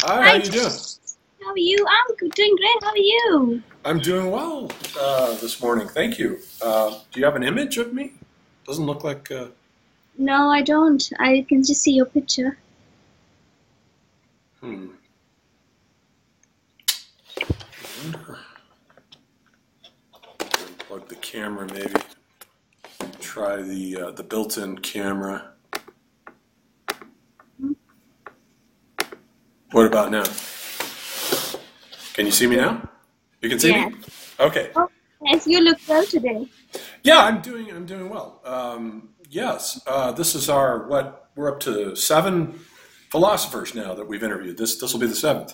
Hi, how Hi, you doing? how are you? I'm doing great. How are you? I'm doing well this morning. Thank you. Do you have an image of me? Doesn't look like. No, I don't. I can just see your picture. Hmm. Plug the camera, maybe. Try the built-in camera. What about now? Can you see me now? You can see Yes. me? Okay. Oh, yes, you look well today. Yeah, I'm doing well. Yes, this is our what we're up to seven philosophers now that we've interviewed. This will be the seventh.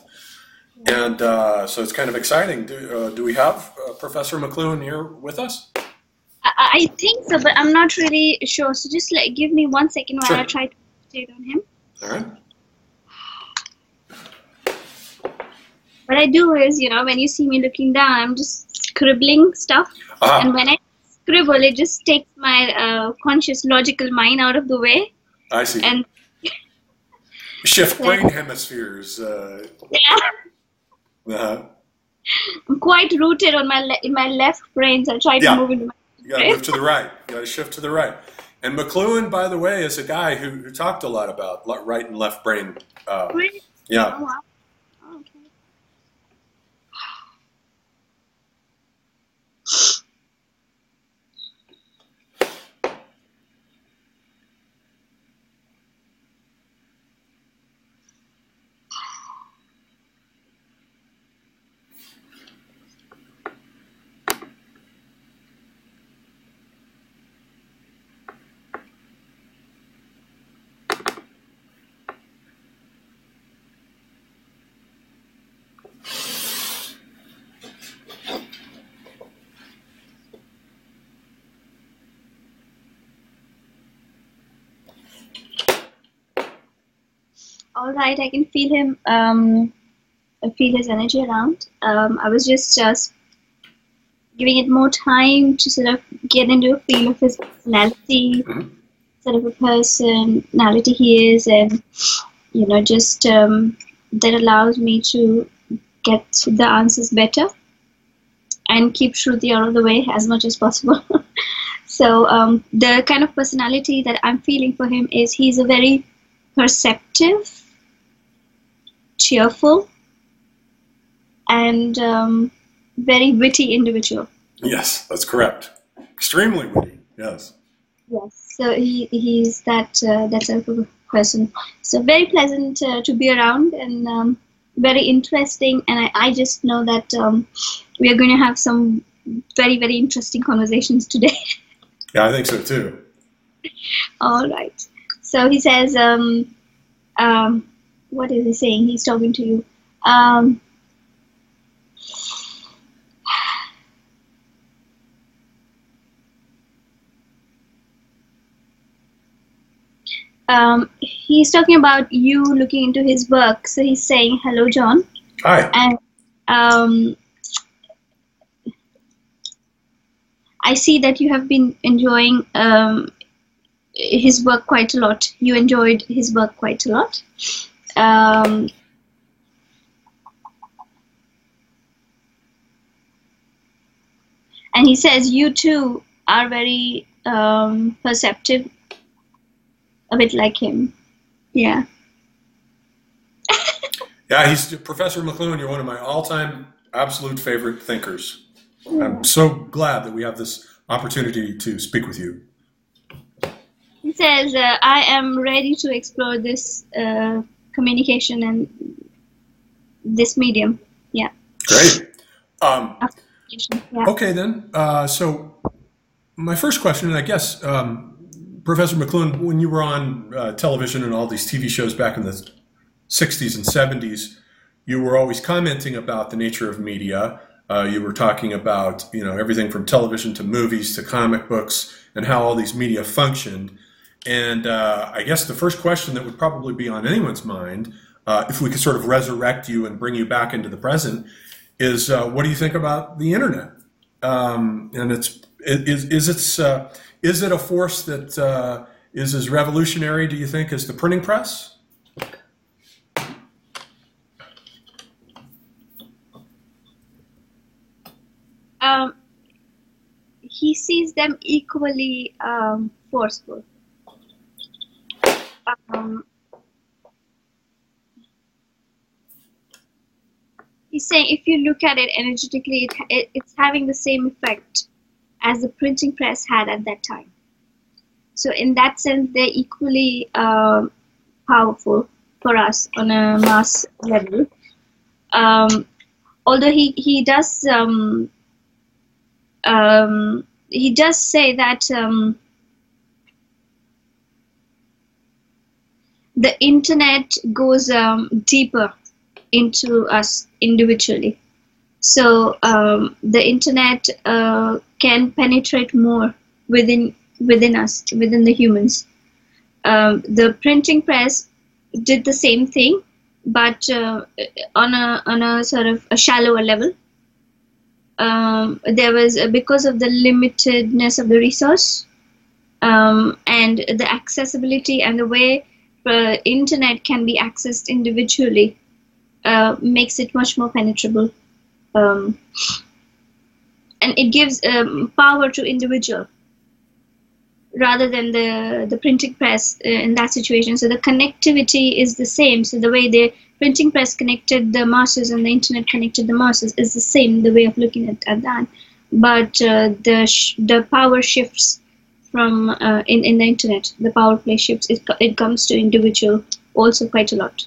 Yeah. And so it's kind of exciting. Do we have Professor McLuhan here with us? I think so, but I'm not really sure. So just give me 1 second while I Sure. try to update on him. All right. What I do is, when you see me looking down, I'm just scribbling stuff. And Ah, when I scribble, it just takes my conscious, logical mind out of the way. I see. And Shift then, brain hemispheres. yeah, Uh, I'm quite rooted on in my left brain, so I try to yeah, move into my you left got to brain. move to the right. You got to shift to the right. And McLuhan, by the way, is a guy who talked a lot about right and left brain. Really? Yeah. Oh, wow. Okay. All right, I can feel him. I feel his energy around. I was just giving it more time to sort of get into a feel of his personality, Mhm. sort of a personality he is, and just that allows me to get the answers better and keep Shruti out of the way as much as possible. So the kind of personality that I'm feeling for him is he's a very perceptive, cheerful, and very witty individual. Yes, that's correct. Extremely witty. Yes. Yes. So he's that type of a person. So very pleasant to be around and very interesting. And I just know that we are going to have some very very interesting conversations today. Yeah, I think so too. All right. So he says, what is he saying? He's talking to you. Um, he's talking about you looking into his work. So he's saying, "Hello, John," Hi. and um, I see that you have been enjoying his work quite a lot. You enjoyed his work quite a lot. Um, and he says you too are very perceptive, a bit like him. Yeah. Yeah, he's Professor McLuhan. You're one of my all-time absolute favorite thinkers. I'm Yeah. so glad that we have this opportunity to speak with you. He says, I am ready to explore this communication and this medium. Yeah. Great. Um, Application. Yeah. okay, then. So my first question, and I guess, Professor McLuhan, when you were on television and all these TV shows back in the 60s and 70s, you were always commenting about the nature of media. You were talking about, everything from television to movies to comic books and how all these media functioned. And I guess the first question that would probably be on anyone's mind, if we could sort of resurrect you and bring you back into the present, is what do you think about the internet? And is it a force that is as revolutionary, do you think, as the printing press? um, he sees them equally forceful. Um, he's saying if you look at it energetically, it's having the same effect as the printing press had at that time. So in that sense, they're equally powerful for us on a mass level. Although he does say that the internet goes deeper into us individually. So the internet can penetrate more within us, within the humans. The printing press did the same thing, but on a sort of a shallower level. There was because of the limitedness of the resource and the accessibility and the way the internet can be accessed individually makes it much more penetrable, and it gives power to individual rather than the printing press in that situation. So the connectivity is the same. So the way the printing press connected the masses and the internet connected the masses is the same, the way of looking at that. But the power shifts from in the internet. The power play shifts. It comes to individual also quite a lot.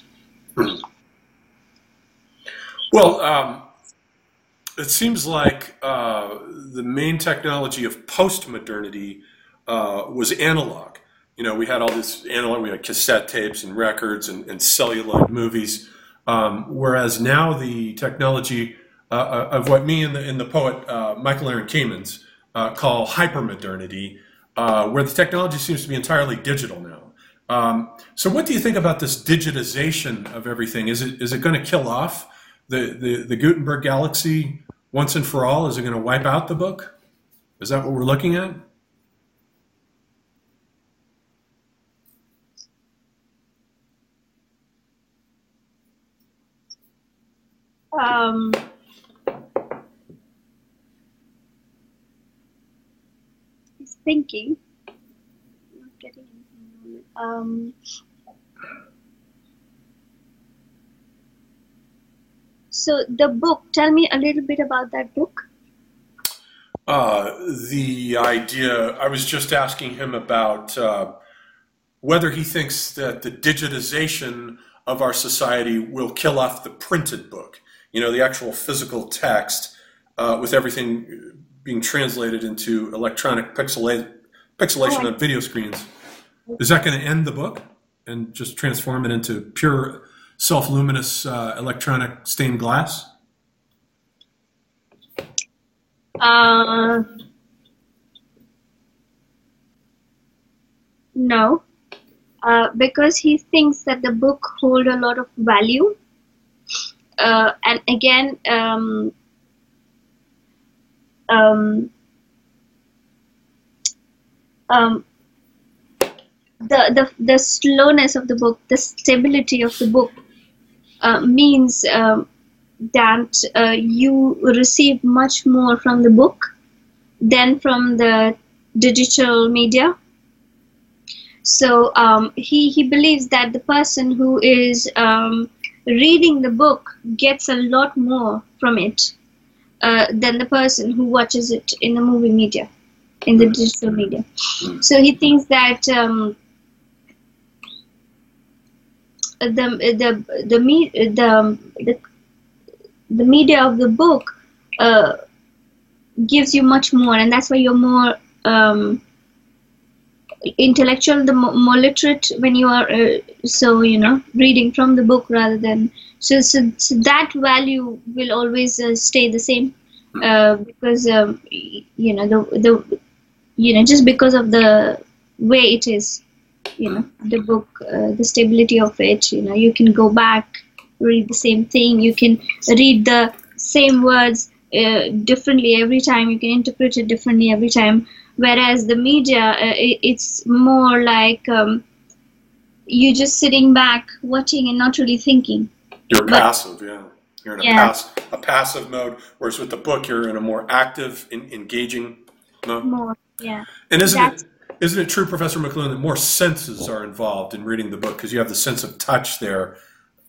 Well, it seems like the main technology of post-modernity was analog. You know, we had all this analog, we had cassette tapes and records and celluloid movies, whereas now the technology of what me and the poet Michael Aaron Kamens call hypermodernity, where the technology seems to be entirely digital now. So what do you think about this digitization of everything? Is it going to kill off the Gutenberg galaxy once and for all? Is it going to wipe out the book? Is that what we're looking at? He's thinking. Not getting anything. So the book. Tell me a little bit about that book. The idea. I was just asking him about whether he thinks that the digitization of our society will kill off the printed book. You know, the actual physical text, with everything being translated into electronic pixelation on video screens. Is that going to end the book and just transform it into pure self-luminous electronic stained glass? No, because he thinks that the book holds a lot of value. And again, the slowness of the book, the stability of the book means that you receive much more from the book than from the digital media. So he believes that the person who is reading the book gets a lot more from it than the person who watches it in the movie media, in the digital media. So he thinks that the media of the book gives you much more, and that's why you're more intellectual, the more literate when you are reading from the book rather than so that value will always stay the same because just because of the way it is, the book, the stability of it, you can go back, read the same thing, you can read the same words differently every time, you can interpret it differently every time. Whereas the media, it's more like you just sitting back, watching and not really thinking. You're passive, yeah. You're in Yeah. a passive mode, whereas with the book, you're in a more active, engaging mode. More. Yeah. And That's isn't it true, Professor McLuhan, that more senses are involved in reading the book because you have the sense of touch there?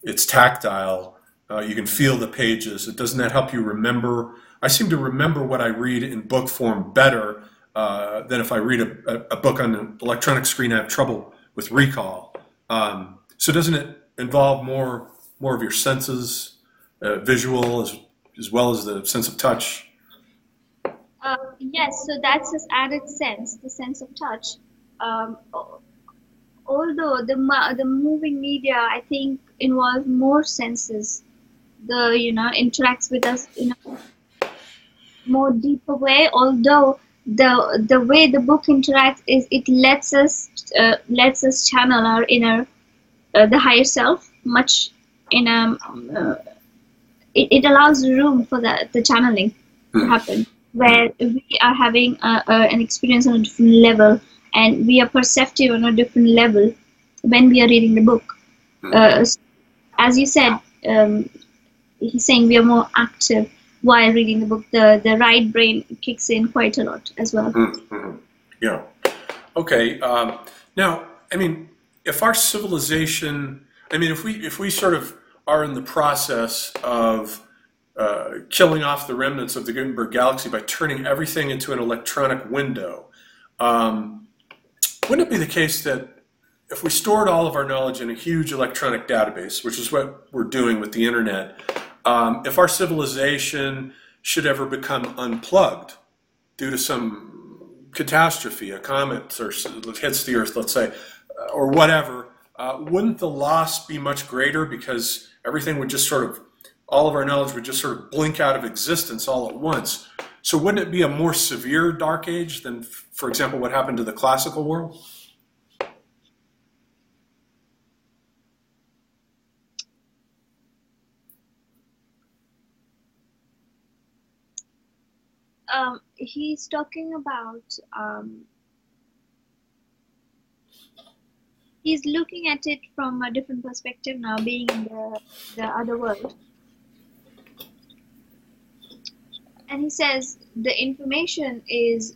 It's tactile. You can feel the pages. Doesn't that help you remember? I seem to remember what I read in book form better than if I read a book on an electronic screen. I have trouble with recall. So doesn't it involve more of your senses, visual as well as the sense of touch? yes. So that's this added sense, the sense of touch. Although the moving media, I think, involves more senses. Interacts with us in a more deeper way. Although the way the book interacts is it lets us channel our inner the higher self much in a it allows room for the channeling to happen, where we are having an experience on a different level, and we are perceptive on a different level when we are reading the book. As you said, he's saying we are more active while reading the book. The right brain kicks in quite a lot as well. Mm-hmm. Yeah. Okay. Now, I mean, if our civilization, I mean, if we sort of are in the process of killing off the remnants of the Gutenberg galaxy by turning everything into an electronic window, wouldn't it be the case that if we stored all of our knowledge in a huge electronic database, which is what we're doing with the internet, if our civilization should ever become unplugged due to some catastrophe, a comet or hits the Earth, let's say, or whatever, wouldn't the loss be much greater because everything would just sort of, all of our knowledge would just sort of blink out of existence all at once? So wouldn't it be a more severe dark age than, for example, what happened to the classical world? He's talking about he's looking at it from a different perspective now, being in the other world. And he says the information is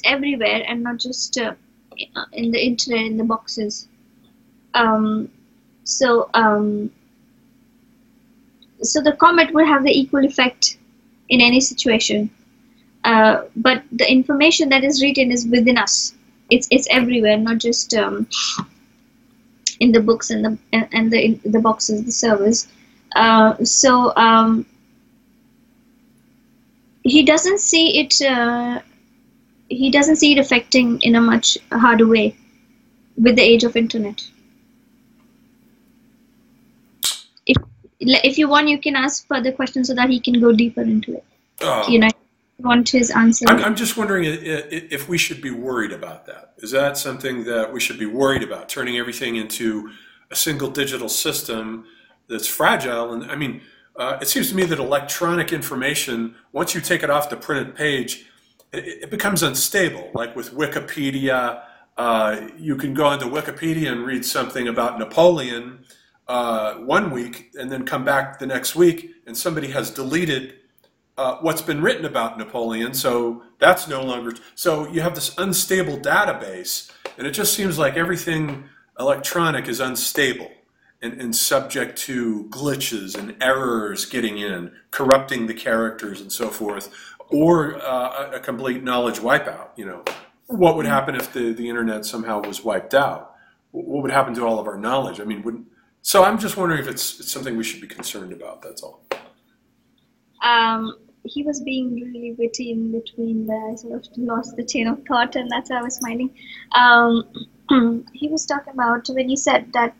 everywhere and not just in the internet, in the boxes. So the comet will have the equal effect in any situation. But the information that is written is within us. It's everywhere, not just in the books and the boxes, the servers. He doesn't see it. He doesn't see it affecting in a much harder way with the age of internet. If you want, you can ask further questions so that he can go deeper into it. Want his answer. I'm just wondering if we should be worried about that. Is that something that we should be worried about, turning everything into a single digital system that's fragile? And I mean, it seems to me that electronic information, once you take it off the printed page, it becomes unstable. Like with Wikipedia, you can go into Wikipedia and read something about Napoleon 1 week and then come back the next week and somebody has deleted what's been written about Napoleon, so that's no longer... So you have this unstable database, and it just seems like everything electronic is unstable and subject to glitches and errors getting in, corrupting the characters and so forth, or a complete knowledge wipeout. What would happen if the internet somehow was wiped out? What would happen to all of our knowledge? I mean, so I'm just wondering if it's something we should be concerned about, that's all. He was being really witty in between there. I sort of lost the chain of thought, and that's why I was smiling. He was talking about when you said that,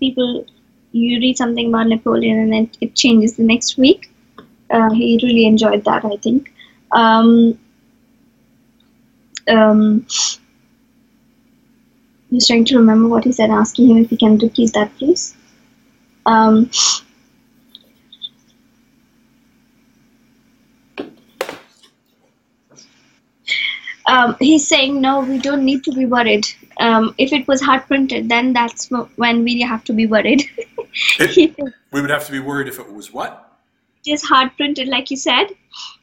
people, you read something about Napoleon and then it changes the next week. He really enjoyed that, I think. Just trying to remember what he said, asking him if he can repeat that, please. He's saying, no, we don't need to be worried. If it was hard printed, then that's when we have to be worried. We would have to be worried if it was what? It is hard printed, like you said.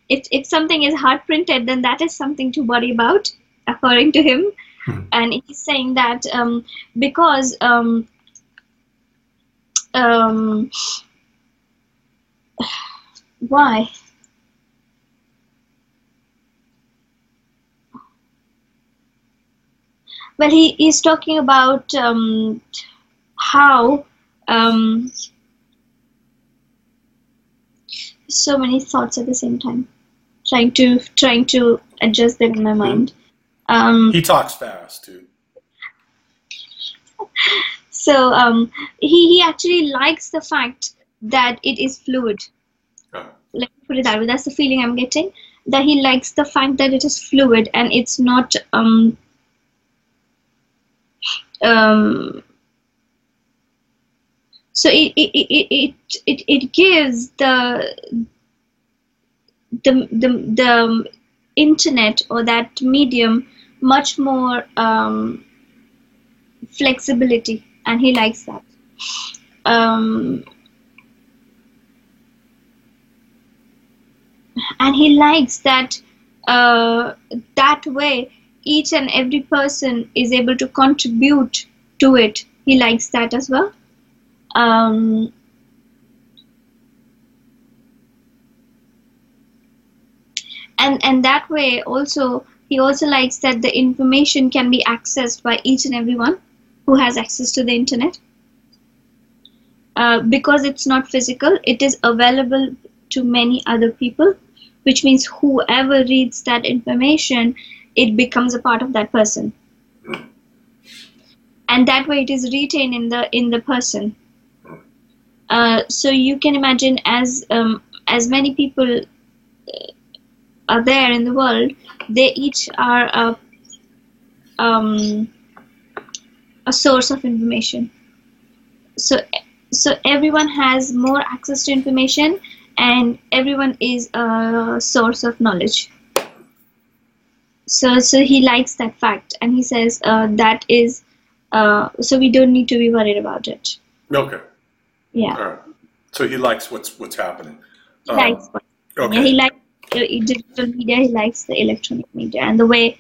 If something is hard printed, then that is something to worry about, according to him. And he's saying that because why? Well, he's talking about how so many thoughts at the same time, trying to adjust them in my mind. He talks fast too. So he actually likes the fact that it is fluid. Let me put it that way. That's the feeling I'm getting. That he likes the fact that it is fluid and it's not so it gives the internet or that medium much more flexibility, and he likes that. And he likes that that way each and every person is able to contribute to it. He likes that as well. And that way also, he also likes that the information can be accessed by each and everyone who has access to the internet. Because it's not physical, it is available to many other people, which means whoever reads that information, it becomes a part of that person. And that way it is retained in the person. So you can imagine as many people are there in the world, they each are a source of information. So everyone has more access to information, and everyone is a source of knowledge. So he likes that fact, and he says that is so we don't need to be worried about it. Okay. Yeah. All right. So he likes what's happening. He likes what's happening. Okay. He likes digital media. He likes the electronic media, and the way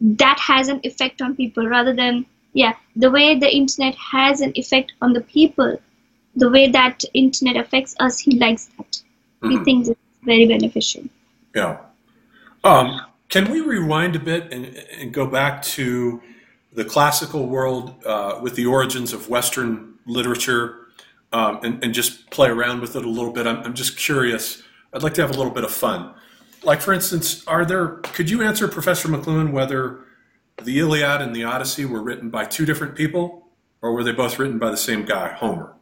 that has an effect on people, rather than the way the internet has an effect on the people, the way that internet affects us, he likes that. He thinks it's very beneficial. Yeah. Can we rewind a bit and go back to the classical world with the origins of Western literature and just play around with it a little bit? I'm just curious. I'd like to have a little bit of fun. Like, for instance, could you answer, Professor McLuhan, whether the Iliad and the Odyssey were written by two different people, or were they both written by the same guy, Homer?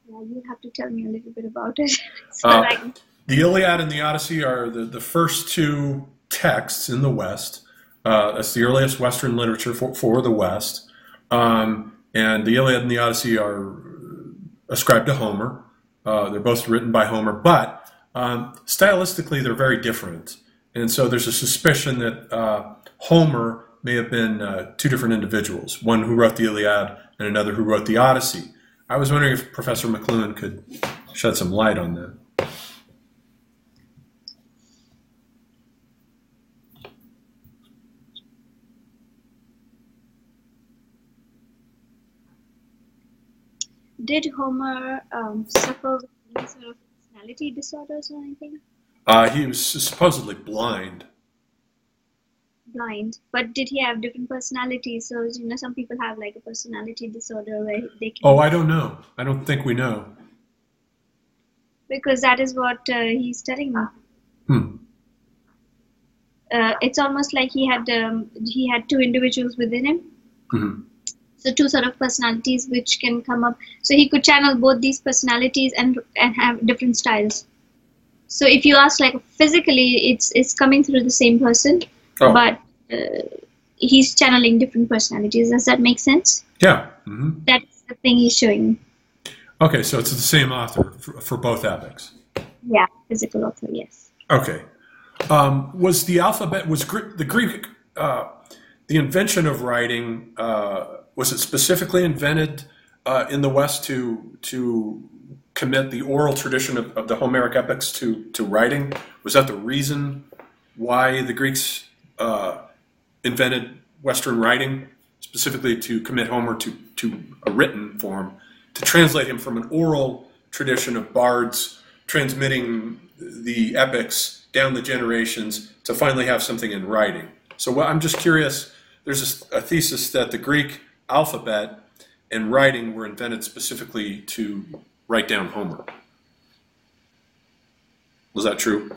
Well, you have to tell me a little bit about it. The Iliad and the Odyssey are the first two texts in the West. That's the earliest Western literature for the West. And the Iliad and the Odyssey are ascribed to Homer. They're both written by Homer, but stylistically they're very different. And so there's a suspicion that Homer may have been two different individuals, one who wrote the Iliad and another who wrote the Odyssey. I was wondering if Professor McLuhan could shed some light on that. Did Homer suffer with any sort of personality disorders or anything? He was supposedly blind. Blind, but did he have different personalities? So some people have like a personality disorder where they can. Oh, I don't know. I don't think we know. Because that is what he's telling me. It's almost like he had two individuals within him. Mm-hmm. So two sort of personalities which can come up. So he could channel both these personalities and have different styles. So if you ask, like, physically, it's coming through the same person, but he's channeling different personalities. Does that make sense? Yeah. Mm-hmm. That's the thing he's showing. Okay, so it's the same author for both epics. Yeah, physical author, yes. Okay. Was the alphabet, the Greek, the invention of writing was it specifically invented in the West to commit the oral tradition of the Homeric epics to writing? Was that the reason why the Greeks invented Western writing, specifically to commit Homer to a written form, to translate him from an oral tradition of bards transmitting the epics down the generations to finally have something in writing? So I'm just curious, there's a thesis that the Greek alphabet and writing were invented specifically to write down Homer. Was that true?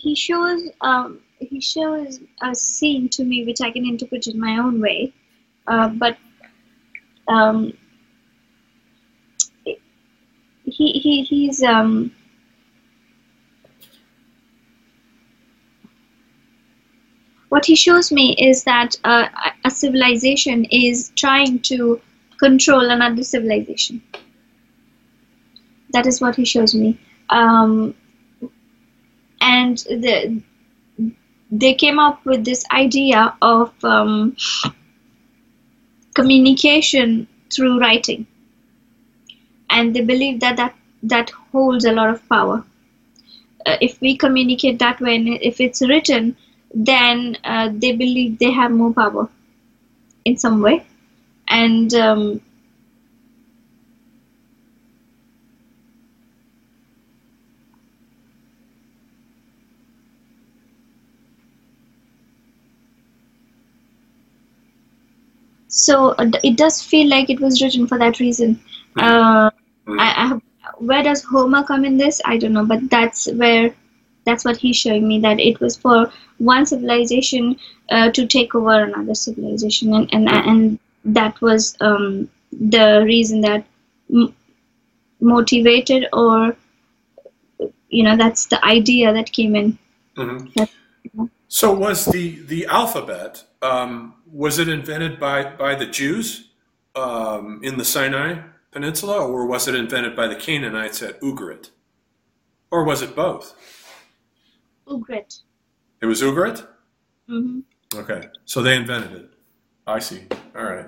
He shows a scene to me which I can interpret in my own way, but he's what he shows me is that a civilization is trying to control another civilization. That is what he shows me. And they came up with this idea of communication through writing, and they believe that holds a lot of power. If we communicate that way, and if it's written, then they believe they have more power in some way. And so it does feel like it was written for that reason. Where does Homer come in this? I don't know, but that's what he's showing me, that it was for one civilization to take over another civilization, and that was the reason that motivated, or that's the idea that came in. Mm-hmm. So was the alphabet, was it invented by the Jews in the Sinai Peninsula, or was it invented by the Canaanites at Ugarit? Or was it both? Ugarit. It was Ugarit? Mm-hmm. Okay, so they invented it. I see. All right.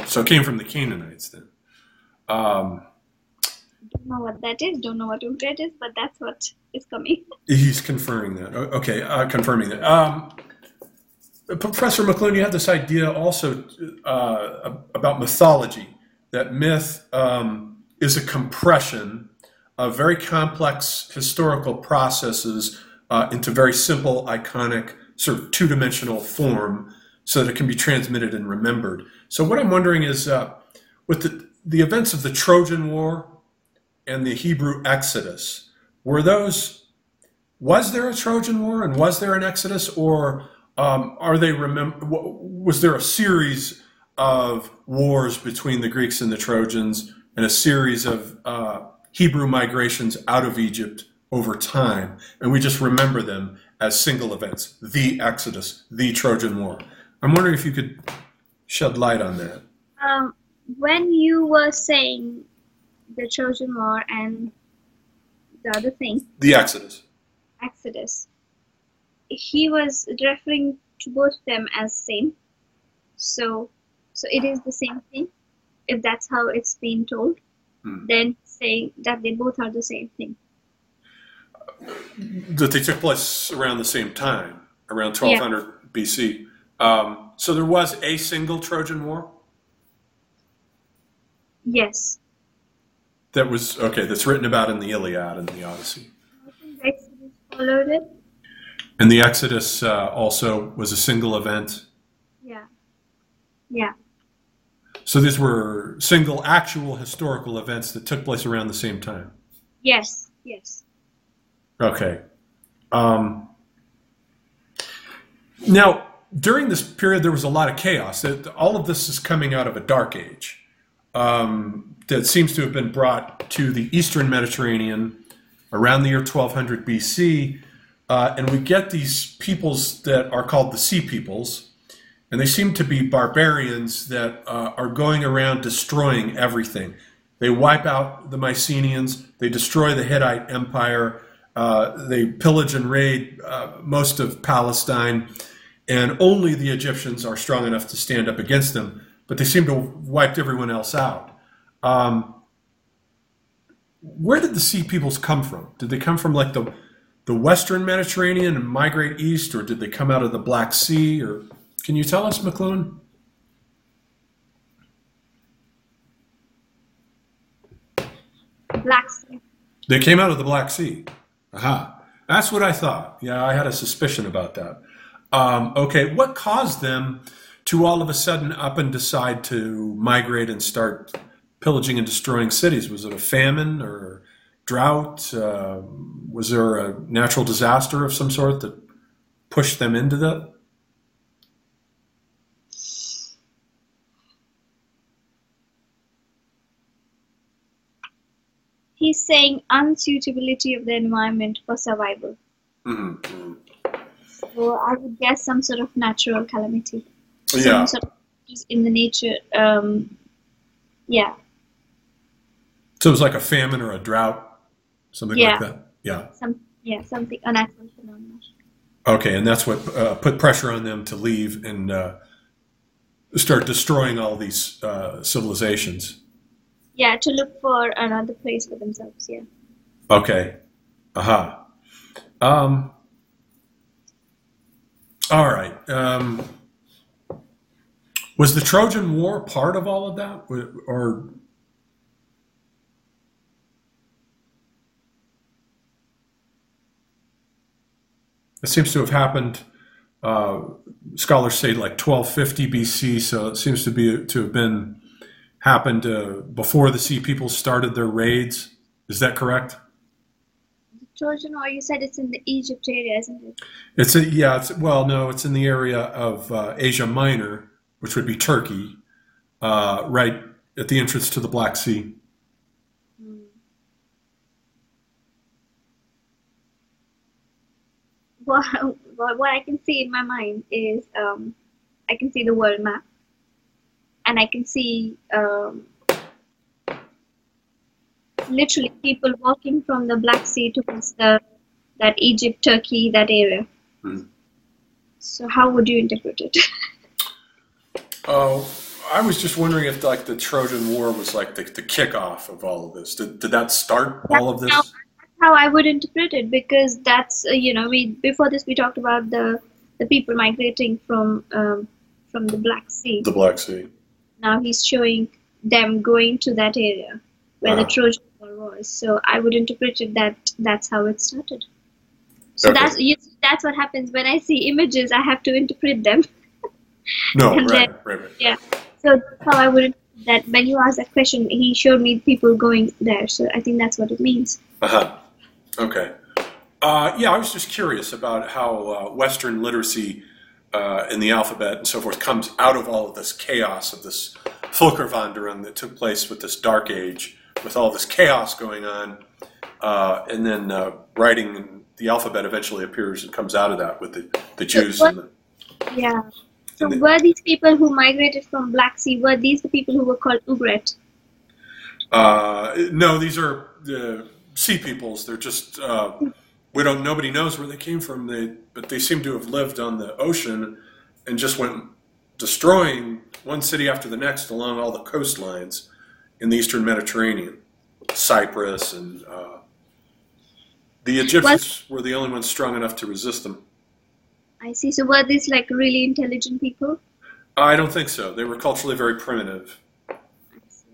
So it came from the Canaanites then. Don't know what that is. Don't know what Ugarit is, but that's what is coming. He's confirming that. Okay, confirming that. Professor McLuhan, you have this idea also about mythology, that myth is a compression of very complex historical processes into very simple, iconic, sort of two-dimensional form so that it can be transmitted and remembered. So what I'm wondering is, with the events of the Trojan War and the Hebrew Exodus, was there a Trojan War and was there an Exodus, or was there a series of wars between the Greeks and the Trojans and a series of Hebrew migrations out of Egypt over time, and we just remember them as single events? The Exodus, the Trojan War. I'm wondering if you could shed light on that. When you were saying the Trojan War and the other thing, the Exodus, he was referring to both of them as same. So it is the same thing. If that's how it's being told, then say that they both are the same thing. That they took place around the same time, around 1200 BC. So there was a single Trojan War? Yes. That was, okay, that's written about in the Iliad and the Odyssey. I think the Exodus followed it. And the Exodus also was a single event? Yeah. So these were single actual historical events that took place around the same time? Yes. Okay. Now, during this period, there was a lot of chaos. All of this is coming out of a dark age that seems to have been brought to the Eastern Mediterranean around the year 1200 BC, and we get these peoples that are called the Sea Peoples, and they seem to be barbarians that are going around destroying everything. They wipe out the Mycenaeans, they destroy the Hittite Empire, they pillage and raid most of Palestine, and only the Egyptians are strong enough to stand up against them, but they seem to have wiped everyone else out. Where did the Sea Peoples come from? Did they come from like the Western Mediterranean and migrate east, or did they come out of the Black Sea? Or can you tell us, McLuhan? Black Sea. They came out of the Black Sea. Aha. That's what I thought. Yeah, I had a suspicion about that. Okay, what caused them to all of a sudden up and decide to migrate and start pillaging and destroying cities? Was it a famine or drought? Was there a natural disaster of some sort that pushed them into that? He's saying unsuitability of the environment for survival. Mm-hmm. So I would guess some sort of natural calamity. Yeah. Some sort of in the nature. Yeah. So it was like a famine or a drought, something like that. Yeah. Something a natural phenomenon. Okay, and that's what put pressure on them to leave and start destroying all these civilizations. Yeah, to look for another place for themselves. Yeah. Okay. Aha. All right. Was the Trojan War part of all of that, or? It seems to have happened. Scholars say like 1250 BC, so it seems to have been happened before the Sea Peoples started their raids. Is that correct? The Trojan War, you said it's in the Egypt area, isn't it? It's in the area of Asia Minor, which would be Turkey, right at the entrance to the Black Sea. What I can see in my mind is I can see the world map, and I can see literally people walking from the Black Sea towards that Egypt, Turkey, that area. Mm. So how would you interpret it? Oh, I was just wondering if like the Trojan War was like the kickoff of all of this. Did that start all of this? That's how I would interpret it, because that's before this we talked about the people migrating from the Black Sea. The Black Sea. Now he's showing them going to that area where the Trojan War was. So I would interpret it that's how it started. So okay. That's what happens when I see images. I have to interpret them. No, right. Yeah. So that's how I would interpret that. When you asked that question, he showed me people going there. So I think that's what it means. Okay. I was just curious about how Western literacy in the alphabet and so forth comes out of all of this chaos of this Völkerwanderung that took place with this Dark Age, with all this chaos going on, and then writing in the alphabet eventually appears and comes out of that with the Jews. So were these people who migrated from Black Sea, were these the people who were called Ugret? No, these are the Sea Peoples. They're just nobody knows where they came from. But they seem to have lived on the ocean and just went destroying one city after the next along all the coastlines in the Eastern Mediterranean, Cyprus, and the Egyptians were the only ones strong enough to resist them. I see. So were these like really intelligent people? I don't think so. They were culturally very primitive. I see.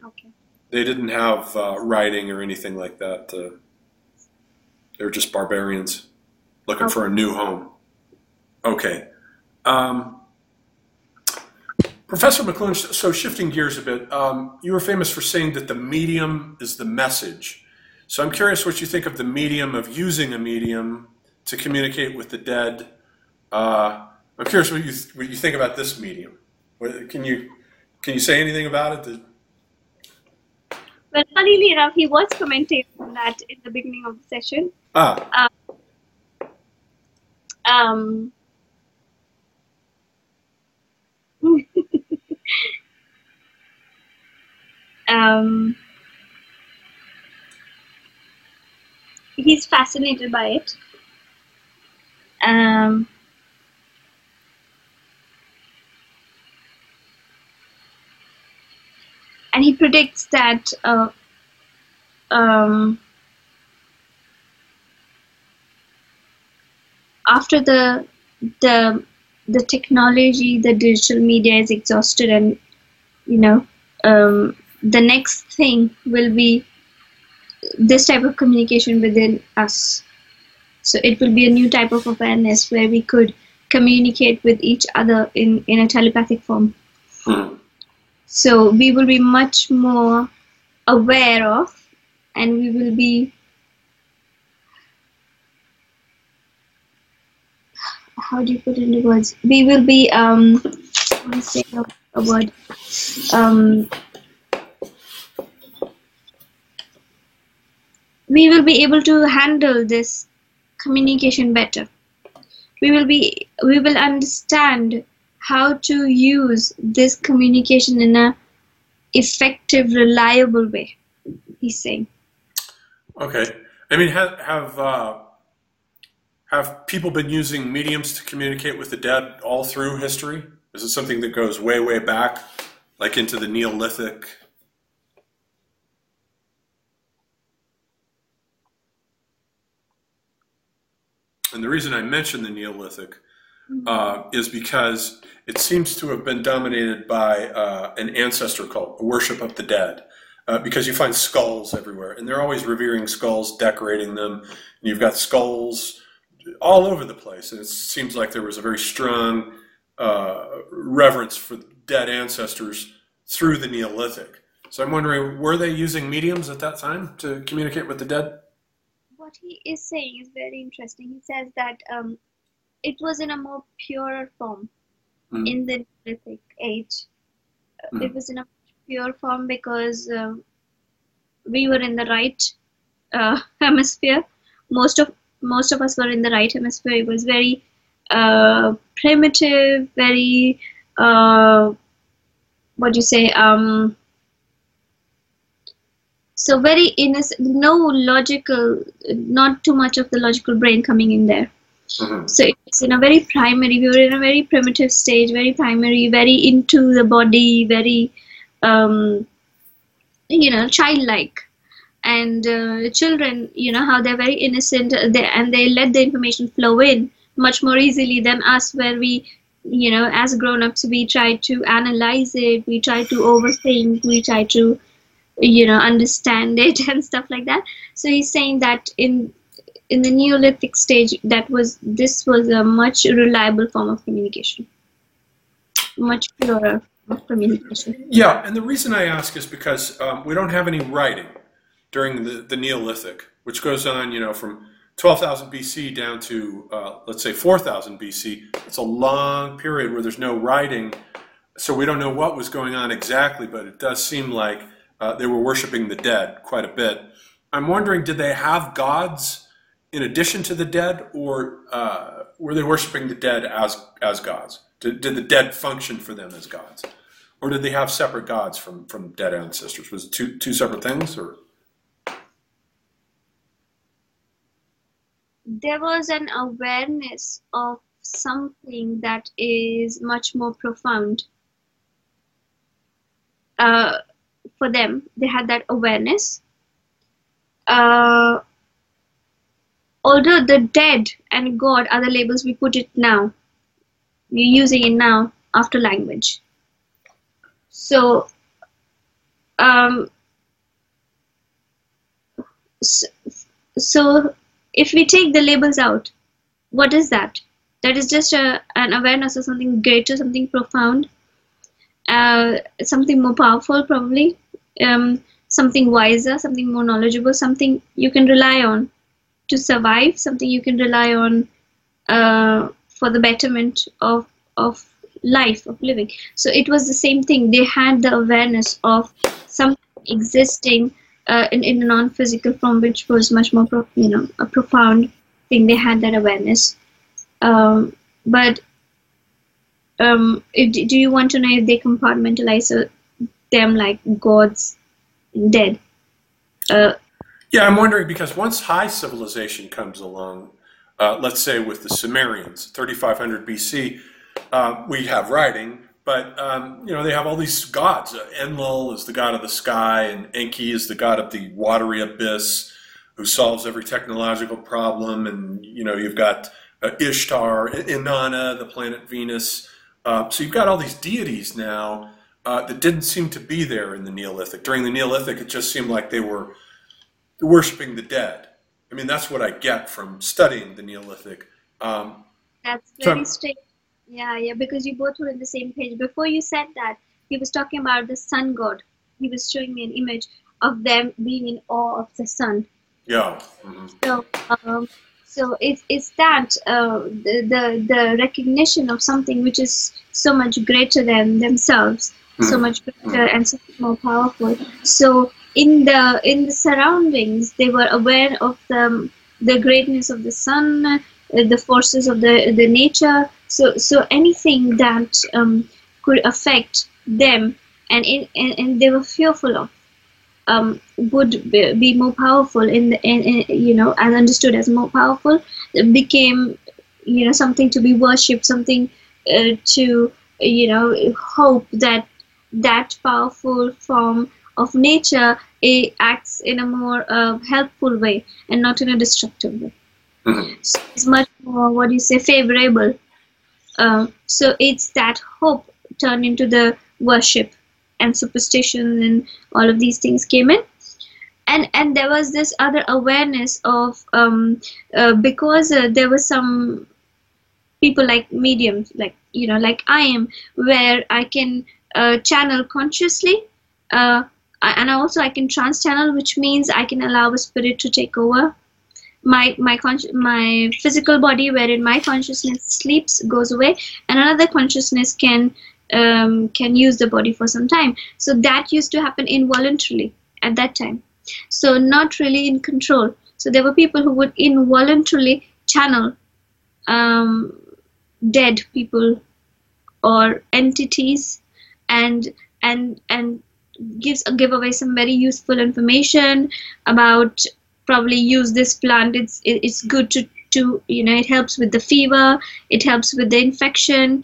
Okay. They didn't have writing or anything like that. They were just barbarians looking for a new home. Okay. Professor McLuhan, so shifting gears a bit, you were famous for saying that the medium is the message. So I'm curious what you think of the medium of using a medium to communicate with the dead. I'm curious what you think about this medium. Can you say anything about it? Well, funnily enough, he was commenting on that in the beginning of the session. Ah, Um, um, he's fascinated by it. And he predicts that after the technology, the digital media is exhausted, and the next thing will be this type of communication within us. So it will be a new type of awareness where we could communicate with each other in a telepathic form. So we will be much more aware of, and we will be, how do you put it into words? We will be, let me say a word. We will be able to handle this communication better. We will understand how to use this communication in a effective, reliable way, he's saying. okay. I mean, have people been using mediums to communicate with the dead all through history? Is it something that goes way, way back, like into the Neolithic? And the reason I mention the Neolithic is because it seems to have been dominated by an ancestor cult, a worship of the dead. Because you find skulls everywhere, and they're always revering skulls, decorating them. And you've got skulls all over the place, and it seems like there was a very strong reverence for dead ancestors through the Neolithic. So I'm wondering, were they using mediums at that time to communicate with the dead? What he is saying is very interesting. He says that it was in a more pure form in the Neolithic age. It was in a pure form because we were in the right hemisphere. Most of us were in the right hemisphere. It was very primitive, very so very innocent, no logical, not too much of the logical brain coming in there. So it's in a very primary, we were in a very primitive stage, very primary, very into the body, very childlike. And children, how they're very innocent, and they let the information flow in much more easily than us, where we, as grown-ups, we try to analyze it, we try to overthink, we try to understand it and stuff like that. So he's saying that in the Neolithic stage, this was a much reliable form of communication, much purer of communication. Yeah, and the reason I ask is because we don't have any writing during the Neolithic, which goes on, from 12,000 BC down to, let's say, 4,000 BC. It's a long period where there's no writing, so we don't know what was going on exactly, but it does seem like they were worshiping the dead quite a bit. I'm wondering, did they have gods in addition to the dead, or were they worshiping the dead as gods? Did the dead function for them as gods? Or did they have separate gods from dead ancestors? Was it two separate things? Or there was an awareness of something that is much more profound. For them, they had that awareness. Although the dead and God are the labels we put it now, we're using it now after language. So, so if we take the labels out, what is that? That is just an awareness of something greater, something profound, something more powerful, probably, something wiser, something more knowledgeable, something you can rely on to survive, something you can rely on for the betterment of life, of living. So it was the same thing. They had the awareness of something existing in a non-physical form, which was much more, a profound thing. They had that awareness. But do you want to know if they compartmentalize them like gods dead? Yeah, I'm wondering because once high civilization comes along, let's say with the Sumerians, 3500 BC, we have writing, but they have all these gods. Enlil is the god of the sky, and Enki is the god of the watery abyss, who solves every technological problem. And you've got Ishtar, Inanna, the planet Venus. So you've got all these deities now that didn't seem to be there in the Neolithic. During the Neolithic, it just seemed like they were worshiping the dead. I mean, that's what I get from studying the Neolithic. That's very strange. Yeah, because you both were on the same page. Before you said that, he was talking about the sun god. He was showing me an image of them being in awe of the sun. Yeah. Mm-hmm. So it's that the recognition of something which is so much greater than themselves, so much greater and so much more powerful. So in the surroundings, they were aware of the greatness of the sun, the forces of the nature. So anything that could affect them and they were fearful of would be more powerful in as understood as more powerful. It became something to be worshipped, something to hope that powerful form of nature acts in a more helpful way and not in a destructive way. So it's much more favorable. So it's that hope turned into the worship, and superstition and all of these things came in. And there was this other awareness of because there were some people like mediums, like I am, where I can channel consciously, and also I can trans channel, which means I can allow a spirit to take over my physical body, wherein my consciousness sleeps, goes away, and another consciousness can use the body for some time. So that used to happen involuntarily at that time. So not really in control. So there were people who would involuntarily channel dead people or entities and give away some very useful information about, probably use this plant. It's good to it helps with the fever. It helps with the infection.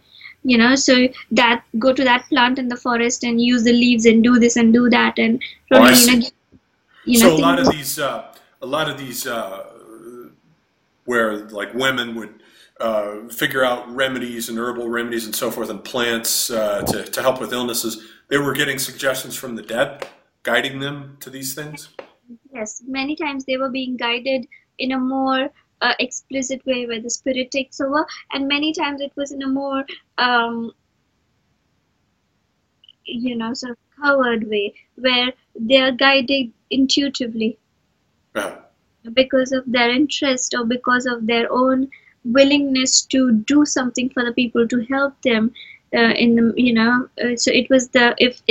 So that go to that plant in the forest and use the leaves and do this and do that, and probably so a lot of these where like women would figure out remedies and herbal remedies and so forth and plants to help with illnesses. They were getting suggestions from the dead, guiding them to these things. Yes, many times they were being guided in a more explicit way, where the spirit takes over, and many times it was in a more sort of covered way, where they are guided intuitively because of their interest or because of their own willingness to do something for the people, to help them so it was if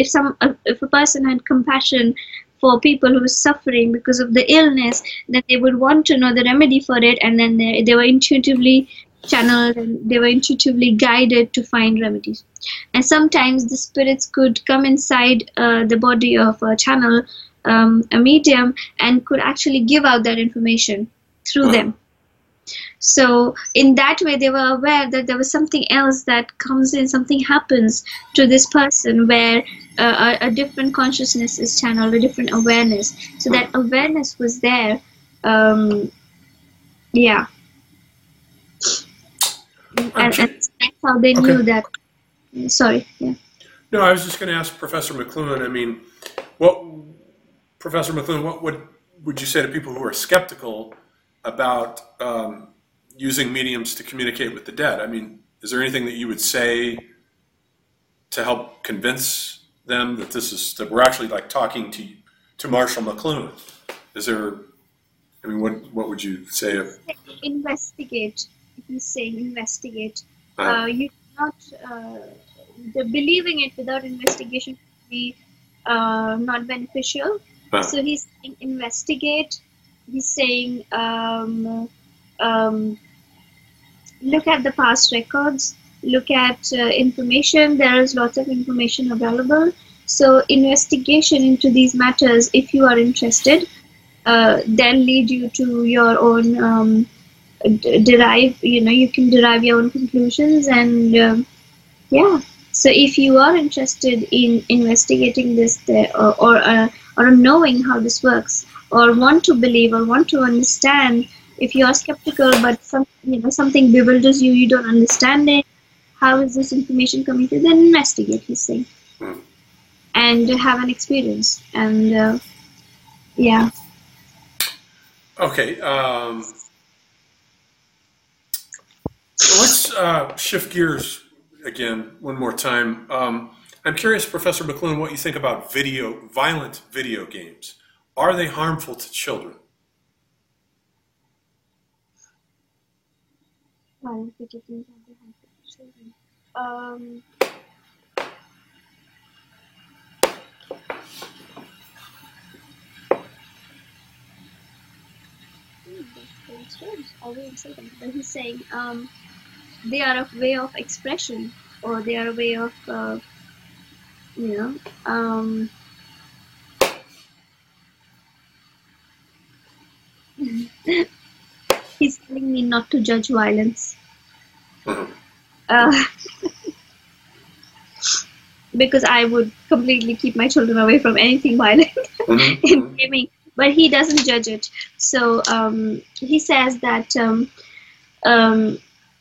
a person had compassion for people who were suffering because of the illness, then they would want to know the remedy for it, and then they were intuitively channeled and they were intuitively guided to find remedies. And sometimes the spirits could come inside the body of a channel, a medium, and could actually give out that information through them. So in that way, they were aware that there was something else that comes in, something happens to this person where a different consciousness is channeled, a different awareness. So that awareness was there. Yeah. And that's how they knew that. Sorry. Yeah. No, I was just going to ask Professor McLuhan. I mean, Professor McLuhan, what would you say to people who are skeptical about using mediums to communicate with the dead? I mean, is there anything that you would say to help convince them that we're actually like talking to Marshall McLuhan? Is there? I mean, what would you say? Investigate. He's saying investigate. You cannot believing it without investigation would be not beneficial. So he's saying investigate. He's saying look at the past records, look at information. There is lots of information available. So investigation into these matters, if you are interested, then lead you to your own derive. You can derive your own conclusions, and yeah. So if you are interested in investigating this, or knowing how this works, or want to believe, or want to understand, if you are skeptical but something bewilders you, you don't understand it, how is this information coming to you, then investigate, he's saying, and have an experience, and yeah. Okay. Let's shift gears again one more time. I'm curious, Professor McLuhan, what you think about violent video games. Are they harmful to children? Violent video games, are they harmful to children? That's very strange. I wouldn't say that, but he's saying they are a way of expression, or they are a way of he's telling me not to judge violence. Because I would completely keep my children away from anything violent in gaming. But he doesn't judge it. So he says that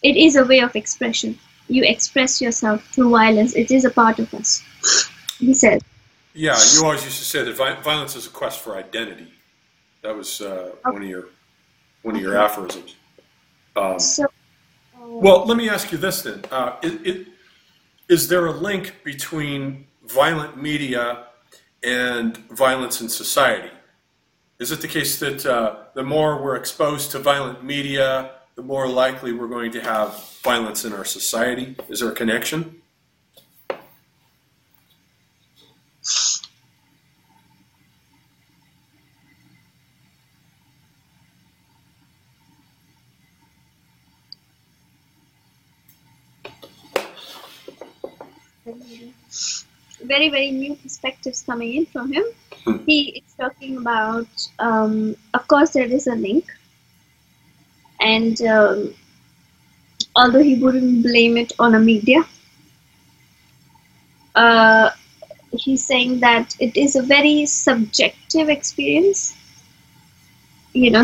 it is a way of expression. You express yourself through violence. It is a part of us, he said. Yeah, you always used to say that violence is a quest for identity. That was one of your aphorisms. Well, let me ask you this then. Is there a link between violent media and violence in society? Is it the case that the more we're exposed to violent media, the more likely we're going to have violence in our society? Is there a connection? Very, very new perspectives coming in from him. He is talking about, of course, there is a link, and although he wouldn't blame it on a media, he's saying that it is a very subjective experience.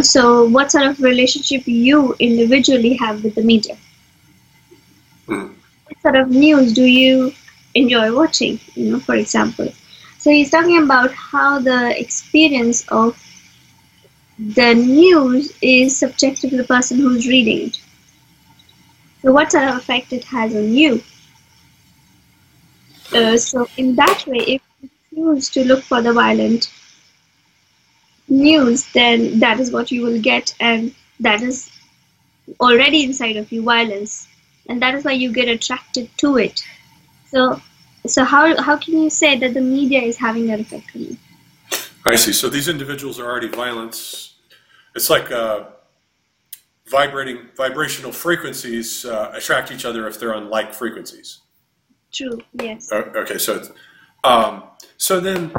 So what sort of relationship you individually have with the media? What sort of news do you enjoy watching, for example? So he's talking about how the experience of the news is subjective to the person who's reading it. So what sort of effect it has on you? So in that way, if you choose to look for the violent news, then that is what you will get, and that is already inside of you, violence, and that is why you get attracted to it. So how can you say that the media is having that effect on you? I see. So these individuals are already violent. It's like vibrational frequencies attract each other if they're on like frequencies. True. Yes. Okay. So then,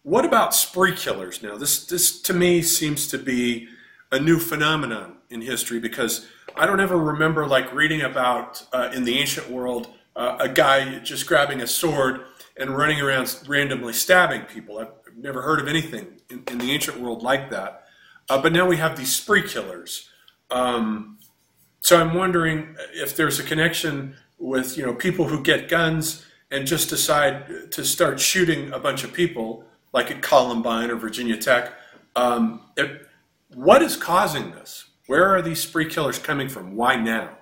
what about spree killers? Now, this to me seems to be a new phenomenon in history, because I don't ever remember reading about in the ancient world a guy just grabbing a sword and running around randomly stabbing people. I've never heard of anything in the ancient world like that. But now we have these spree killers. So I'm wondering if there's a connection with people who get guns and just decide to start shooting a bunch of people, like at Columbine or Virginia Tech. What is causing this? Where are these spree killers coming from? Why now?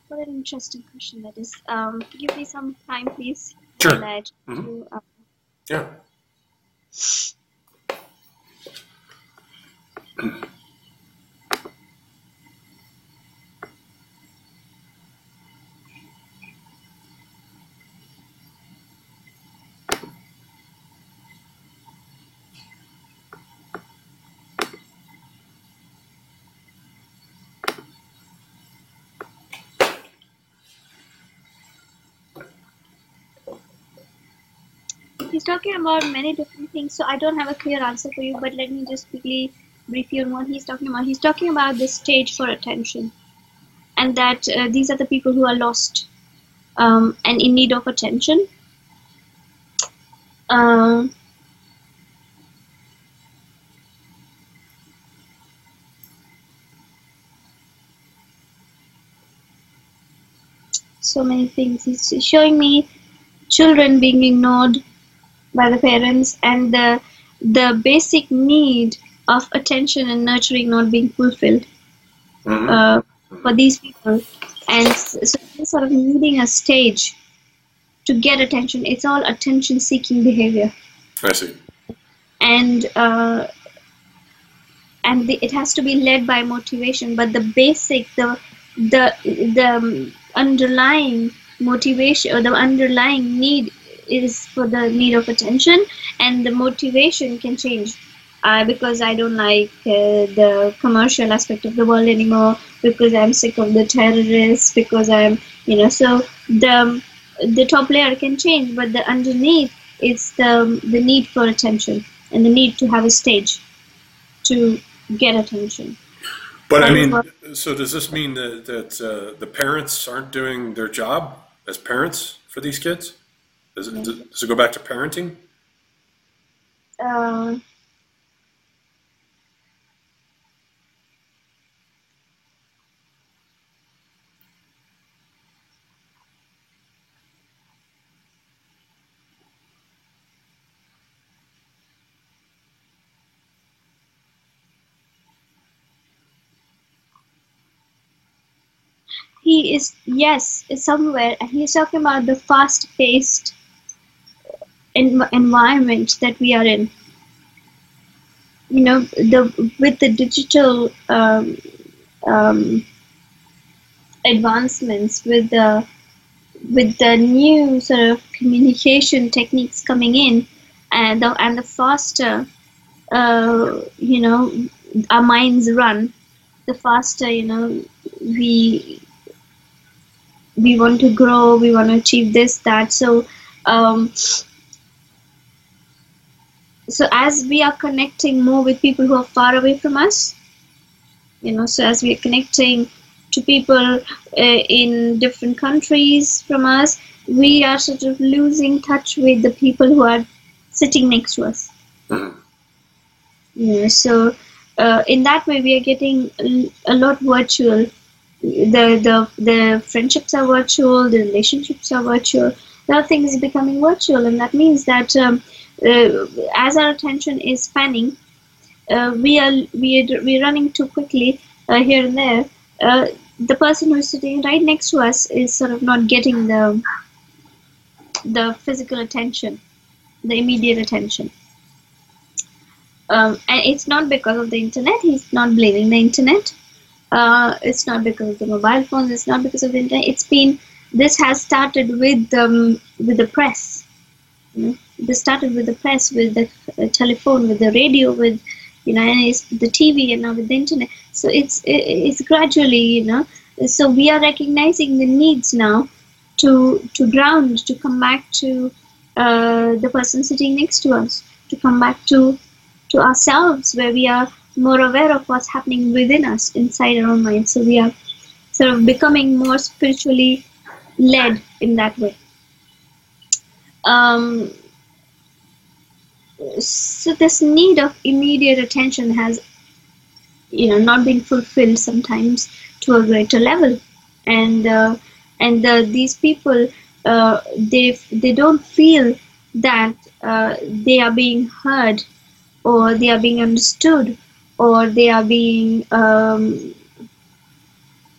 What an interesting question that is. Give me some time, please. Sure. Yeah. He's talking about many different things, so I don't have a clear answer for you, but let me just quickly brief you on what he's talking about. He's talking about the stage for attention, and that these are the people who are lost and in need of attention. So many things. He's showing me children being ignored by the parents, and the basic need of attention and nurturing not being fulfilled for these people, and so they're sort of needing a stage to get attention. It's all attention-seeking behavior. I see. And it has to be led by motivation, but the basic, the underlying motivation or the underlying need is for the need of attention, and the motivation can change because I don't like the commercial aspect of the world anymore, because I'm sick of the terrorists, because I'm, so the top layer can change, but the underneath is the need for attention and the need to have a stage to get attention. But I mean, so does this mean that the parents aren't doing their job as parents for these kids? Does it go back to parenting? He is, yes, somewhere, and he's talking about the fast-paced environment that we are in. With the digital advancements, with the new sort of communication techniques coming in, and the faster, our minds run, the faster, we want to grow, we want to achieve this, that. So as we are connecting more with people who are far away from us, so as we are connecting to people in different countries from us, we are sort of losing touch with the people who are sitting next to us. So in that way, we are getting a lot virtual. The friendships are virtual, the relationships are virtual. A lot of things is becoming virtual, and that means that as our attention is spanning, we're running too quickly here and there. The person who is sitting right next to us is sort of not getting the physical attention, the immediate attention. And it's not because of the internet. He's not blaming the internet. It's not because of the mobile phones. It's not because of the internet. This has started with the press. This started with the press, with the telephone, with the radio, with and it's the TV, and now with the internet. So it's gradually, So we are recognizing the needs now to ground, to come back to the person sitting next to us, to come back to ourselves, where we are more aware of what's happening within us, inside our own mind. So we are sort of becoming more spiritually led in that way. So this need of immediate attention has, not been fulfilled sometimes to a greater level, and these people they don't feel that they are being heard, or they are being understood, or they are being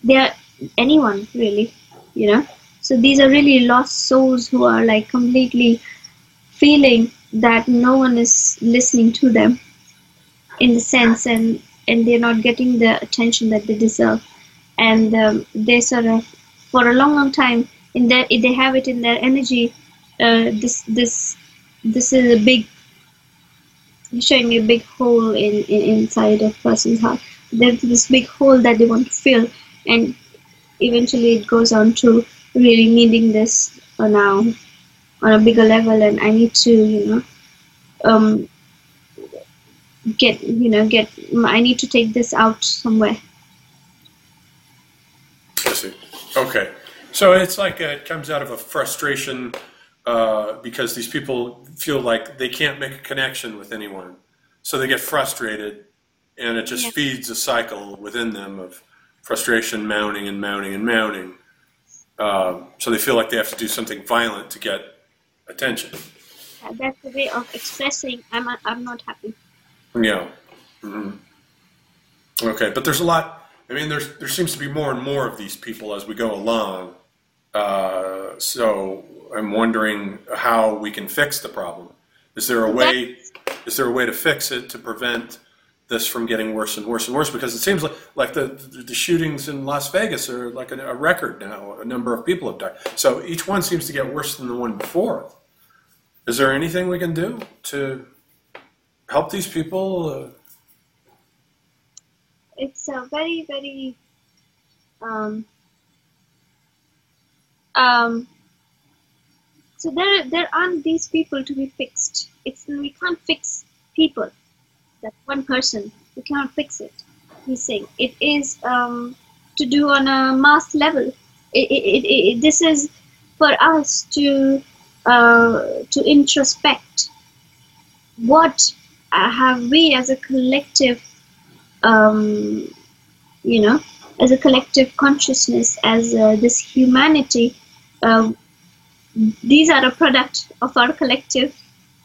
they are anyone really, So these are really lost souls who are like completely feeling that no one is listening to them, in the sense, and and they're not getting the attention that they deserve. And they sort of, for a long time, they have it in their energy. This is a big, showing a big hole inside a person's heart. There's this big hole that they want to fill, and eventually it goes on to really needing this now on a bigger level. And I need to, I need to take this out somewhere. I see. Okay. So it's like it comes out of a frustration because these people feel like they can't make a connection with anyone. So they get frustrated, and it just feeds a cycle within them of frustration mounting and mounting and mounting. So they feel like they have to do something violent to get attention. That's the way of expressing I'm not happy. Yeah. Mm-hmm. Okay, but there's a lot. I mean, there seems to be more and more of these people as we go along. So I'm wondering how we can fix the problem. Is there a way? Is there a way to fix it to prevent this from getting worse and worse and worse? Because it seems like the shootings in Las Vegas are like a record now. A number of people have died. So each one seems to get worse than the one before. Is there anything we can do to help these people? It's a very, very so there aren't these people to be fixed. We can't fix people. That one person, we cannot fix it. He's saying it is to do on a mass level. This is for us to introspect. What have we as a collective, as a collective consciousness, as this humanity, these are a product of our collective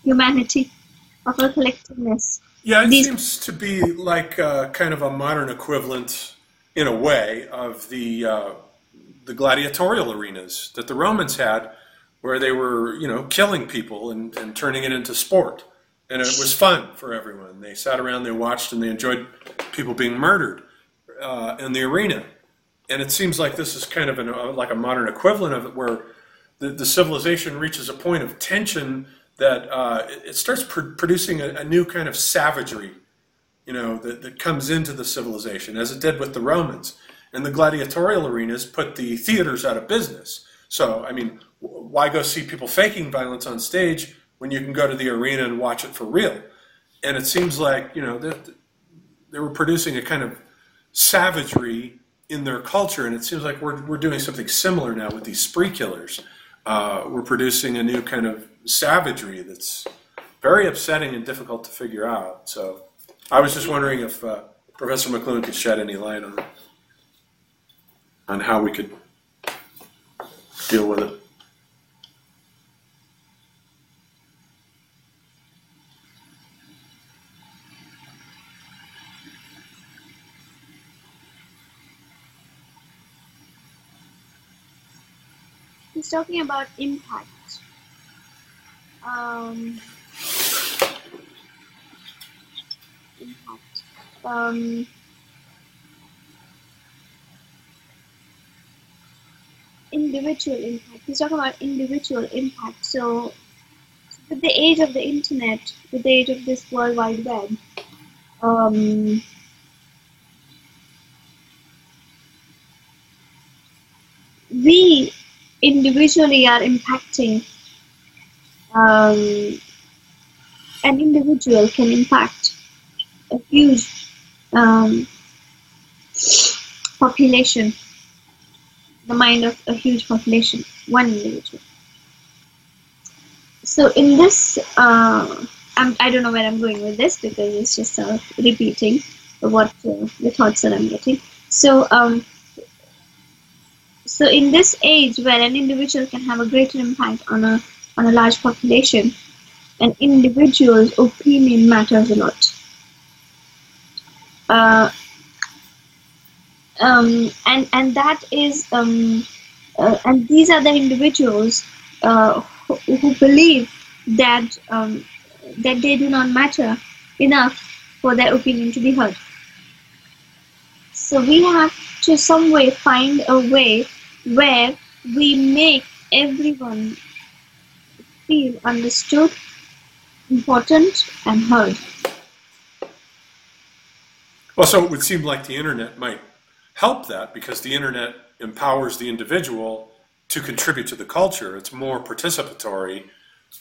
humanity, of our collectiveness. Yeah, it seems to be like kind of a modern equivalent, in a way, of the gladiatorial arenas that the Romans had, where they were, killing people and turning it into sport. And it was fun for everyone. They sat around, they watched, and they enjoyed people being murdered in the arena. And it seems like this is kind of like a modern equivalent of it, where the civilization reaches a point of tension that it starts producing a new kind of savagery, that comes into the civilization, as it did with the Romans. And the gladiatorial arenas put the theaters out of business. So, I mean, why go see people faking violence on stage when you can go to the arena and watch it for real? And it seems like, they were producing a kind of savagery in their culture, and it seems like we're doing something similar now with these spree killers. We're producing a new kind of savagery that's very upsetting and difficult to figure out. So I was just wondering if Professor McLuhan could shed any light on how we could deal with it. He's talking about impact. Individual impact. He's talking about individual impact. So with the age of the internet, with the age of this World Wide Web, we individually are impacting. An individual can impact a huge population, the mind of a huge population, one individual. So in this, I don't know where I'm going with this, because it's just repeating what the thoughts that I'm getting. So so in this age where an individual can have a greater impact on a large population, an individual's opinion matters a lot. And that is and these are the individuals who believe that they do not matter enough for their opinion to be heard. So we have to some way find a way where we make everyone feel understood, important, and heard. Well, so it would seem like the internet might help that, because the internet empowers the individual to contribute to the culture. It's more participatory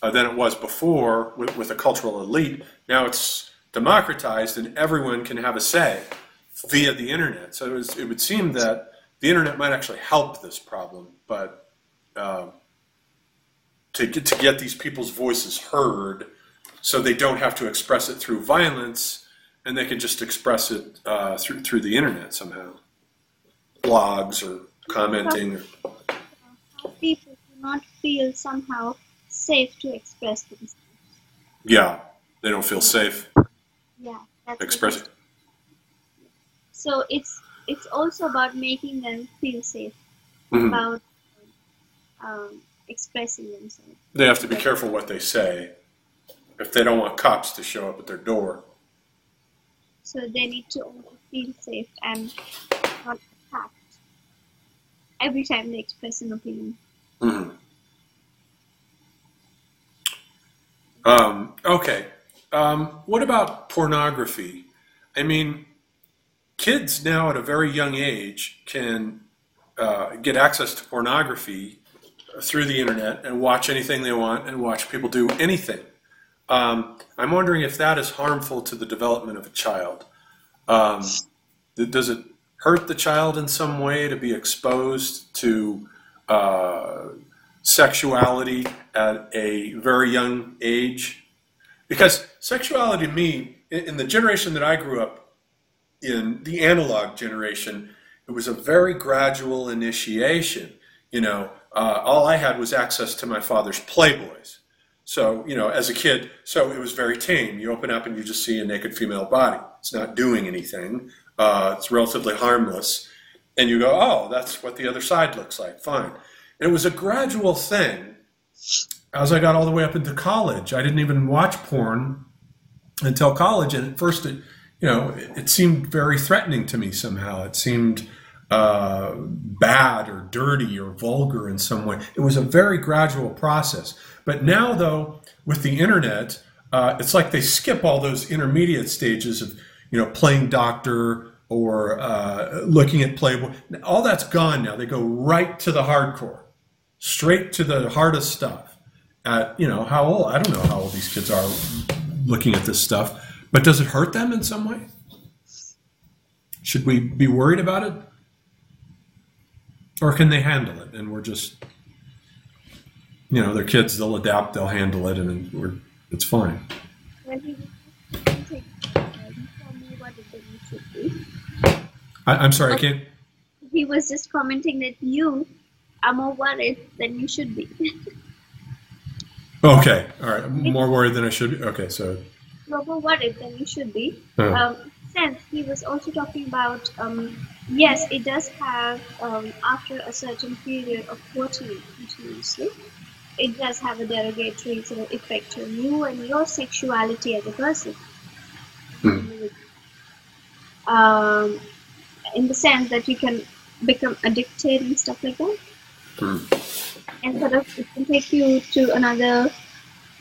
than it was before with a cultural elite. Now it's democratized and everyone can have a say via the internet. So it would seem that the internet might actually help this problem, but to get these people's voices heard so they don't have to express it through violence, and they can just express it through the internet somehow. Blogs or commenting. People do not feel somehow safe to express themselves. Yeah, they don't feel safe. Yeah, that's expressing. So it's also about making them feel safe Mm-hmm. about expressing themselves. They have to be careful what they say if they don't want cops to show up at their door. So they need to also feel safe and not attacked every time they express an opinion. Mm-hmm. Okay. What about pornography? I mean, kids now at a very young age can get access to pornography through the internet and watch anything they want and watch people do anything. I'm wondering if that is harmful to the development of a child. Does it hurt the child in some way to be exposed to sexuality at a very young age? Because sexuality to me, in the generation that I grew up in, the analog generation, it was a very gradual initiation. All I had was access to my father's Playboys. So, as a kid, so it was very tame. You open up and you just see a naked female body. It's not doing anything. It's relatively harmless. And you go, oh, that's what the other side looks like. Fine. And it was a gradual thing. As I got all the way up into college, I didn't even watch porn until college. And at first, it seemed very threatening to me somehow. It seemed bad or dirty or vulgar in some way. It was a very gradual process. But now, though, with the internet, it's like they skip all those intermediate stages of, playing doctor or looking at Playboy. All that's gone now. They go right to the hardcore, straight to the hardest stuff. At, how old? I don't know how old these kids are looking at this stuff. But does it hurt them in some way? Should we be worried about it? Or can they handle it? And we're just, they're kids, they'll adapt, they'll handle it, and it's fine. Well, he what it should be. I'm sorry, I can't. He was just commenting that you are more worried than you should be. Okay, all right. I'm more worried than I should be. Okay, so. You're more worried than you should be. Since he was also talking about, yes, it does have, after a certain period of watching it continuously, it does have a derogatory sort of effect on you and your sexuality as a person. In the sense that you can become addicted and stuff like that. And sort of it can take you to another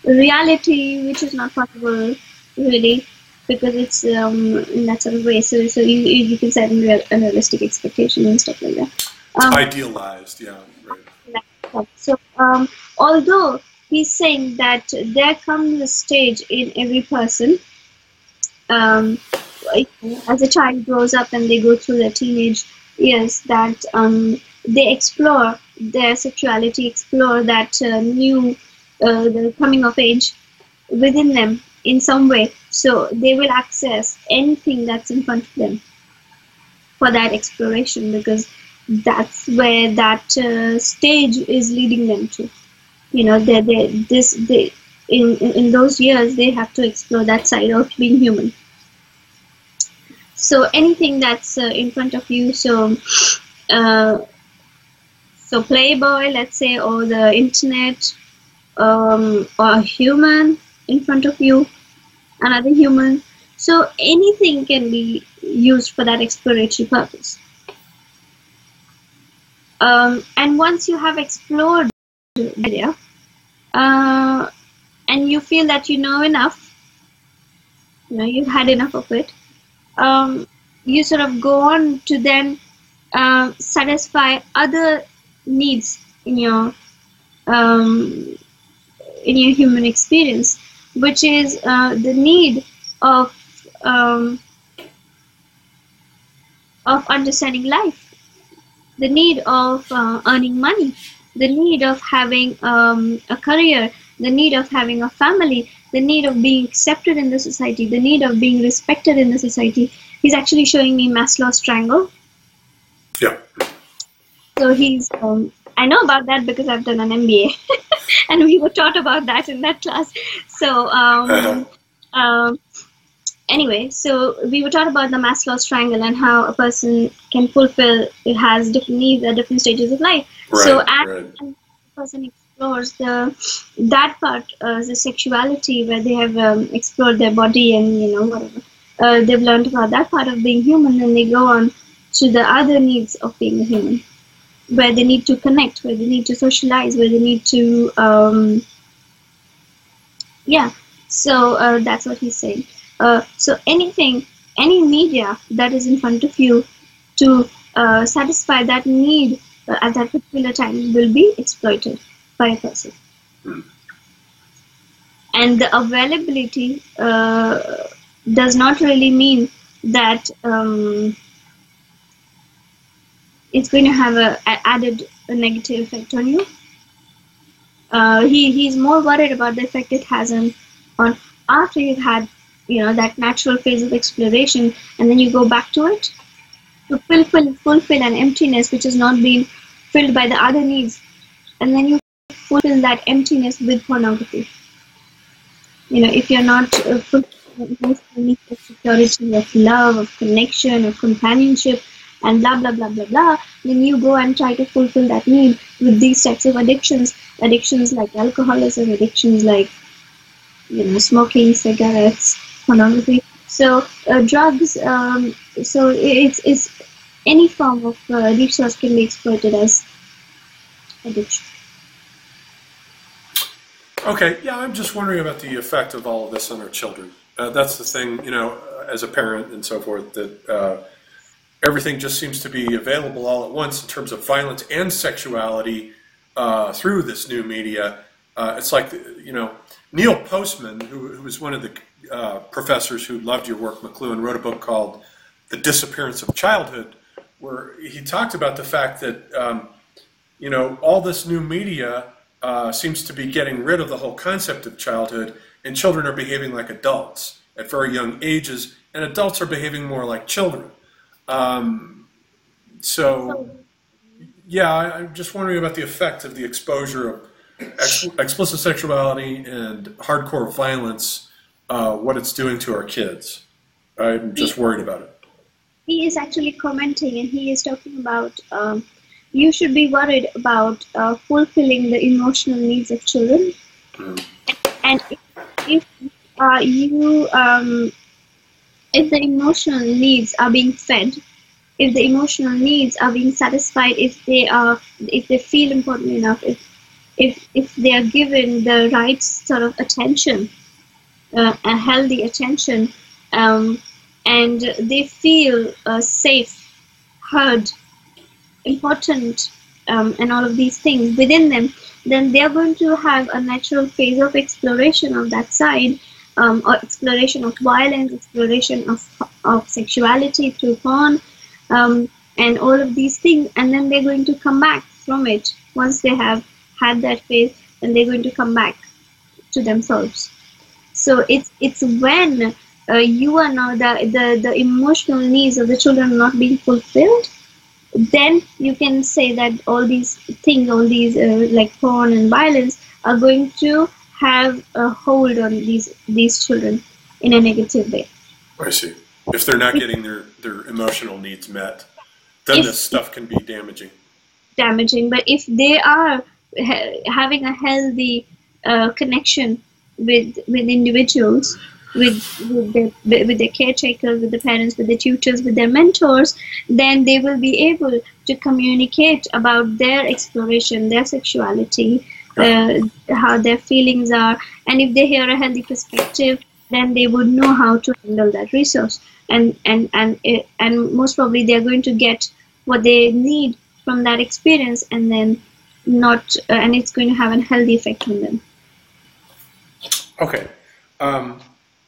reality, which is not possible, really, because it's in that sort of way. So you can set unrealistic expectations and stuff like that. Idealized, yeah. Right. So although he's saying that there comes a stage in every person, as a child grows up and they go through their teenage years, that they explore their sexuality, explore that the coming of age within them in some way. So they will access anything that's in front of them for that exploration, because that's where that stage is leading them to. In those years they have to explore that side of being human. So anything that's in front of you, so Playboy, let's say, or the internet, or a human in front of you, another human. So anything can be used for that exploratory purpose. And once you have explored the area, and you feel that you know enough, you've had enough of it, you sort of go on to then satisfy other needs in your human experience, which is the need of understanding life, the need of earning money, the need of having a career, the need of having a family, the need of being accepted in the society, the need of being respected in the society. He's actually showing me Maslow's triangle. Yeah. So he's, I know about that because I've done an MBA and we were taught about that in that class. So anyway, so we were taught about the Maslow's triangle and how a person can fulfill, it has different needs at different stages of life. Right, so as the person explores that part, the sexuality, where they have explored their body and whatever, they've learned about that part of being human, and they go on to the other needs of being a human, where they need to connect, where they need to socialize, where they need to so that's what he's saying. So any media that is in front of you to satisfy that need at that particular time will be exploited by a person. And the availability does not really mean that it's going to have a negative effect on you. He's more worried about the effect it has on after you've had that natural phase of exploration, and then you go back to it to fulfill an emptiness which is not being filled by the other needs, and then you fulfill that emptiness with pornography. If you're not fulfilling needs of security, of love, of connection, of companionship, and blah blah blah blah blah, then you go and try to fulfill that need with these types of addictions like alcoholism, addictions like smoking, cigarettes, pornography. So drugs. So it's any form of resource can be exploited as addiction. Okay, yeah, I'm just wondering about the effect of all of this on our children. That's the thing, as a parent and so forth, that everything just seems to be available all at once in terms of violence and sexuality through this new media. It's like, Neil Postman, who was one of the professors who loved your work, McLuhan, wrote a book called The Disappearance of Childhood, where he talked about the fact that, all this new media seems to be getting rid of the whole concept of childhood, and children are behaving like adults at very young ages, and adults are behaving more like children. So, yeah, I'm just wondering about the effect of the exposure of explicit sexuality and hardcore violence, what it's doing to our kids. I'm just worried about it. He is actually commenting, and he is talking about you should be worried about fulfilling the emotional needs of children. And if the emotional needs are being fed, if the emotional needs are being satisfied, if they feel important enough, if they are given the right sort of attention, a healthy attention, and they feel safe, heard, important, and all of these things within them, then they are going to have a natural phase of exploration of that side, or exploration of violence, exploration of sexuality through porn, and all of these things, and then they're going to come back from it once they have had that phase, and they're going to come back to themselves. So it's when you are now the emotional needs of the children are not being fulfilled, then you can say that all these things, all these like porn and violence, are going to have a hold on these children in a negative way. I see. If they're not getting their emotional needs met, then this stuff can be damaging. But if they are having a healthy connection with individuals, with their caretakers, with the parents, with the tutors, with their mentors, then they will be able to communicate about their exploration, their sexuality, how their feelings are, and if they hear a healthy perspective, then they would know how to handle that resource, and most probably they are going to get what they need from that experience, and then not and it's going to have a healthy effect on them. Okay.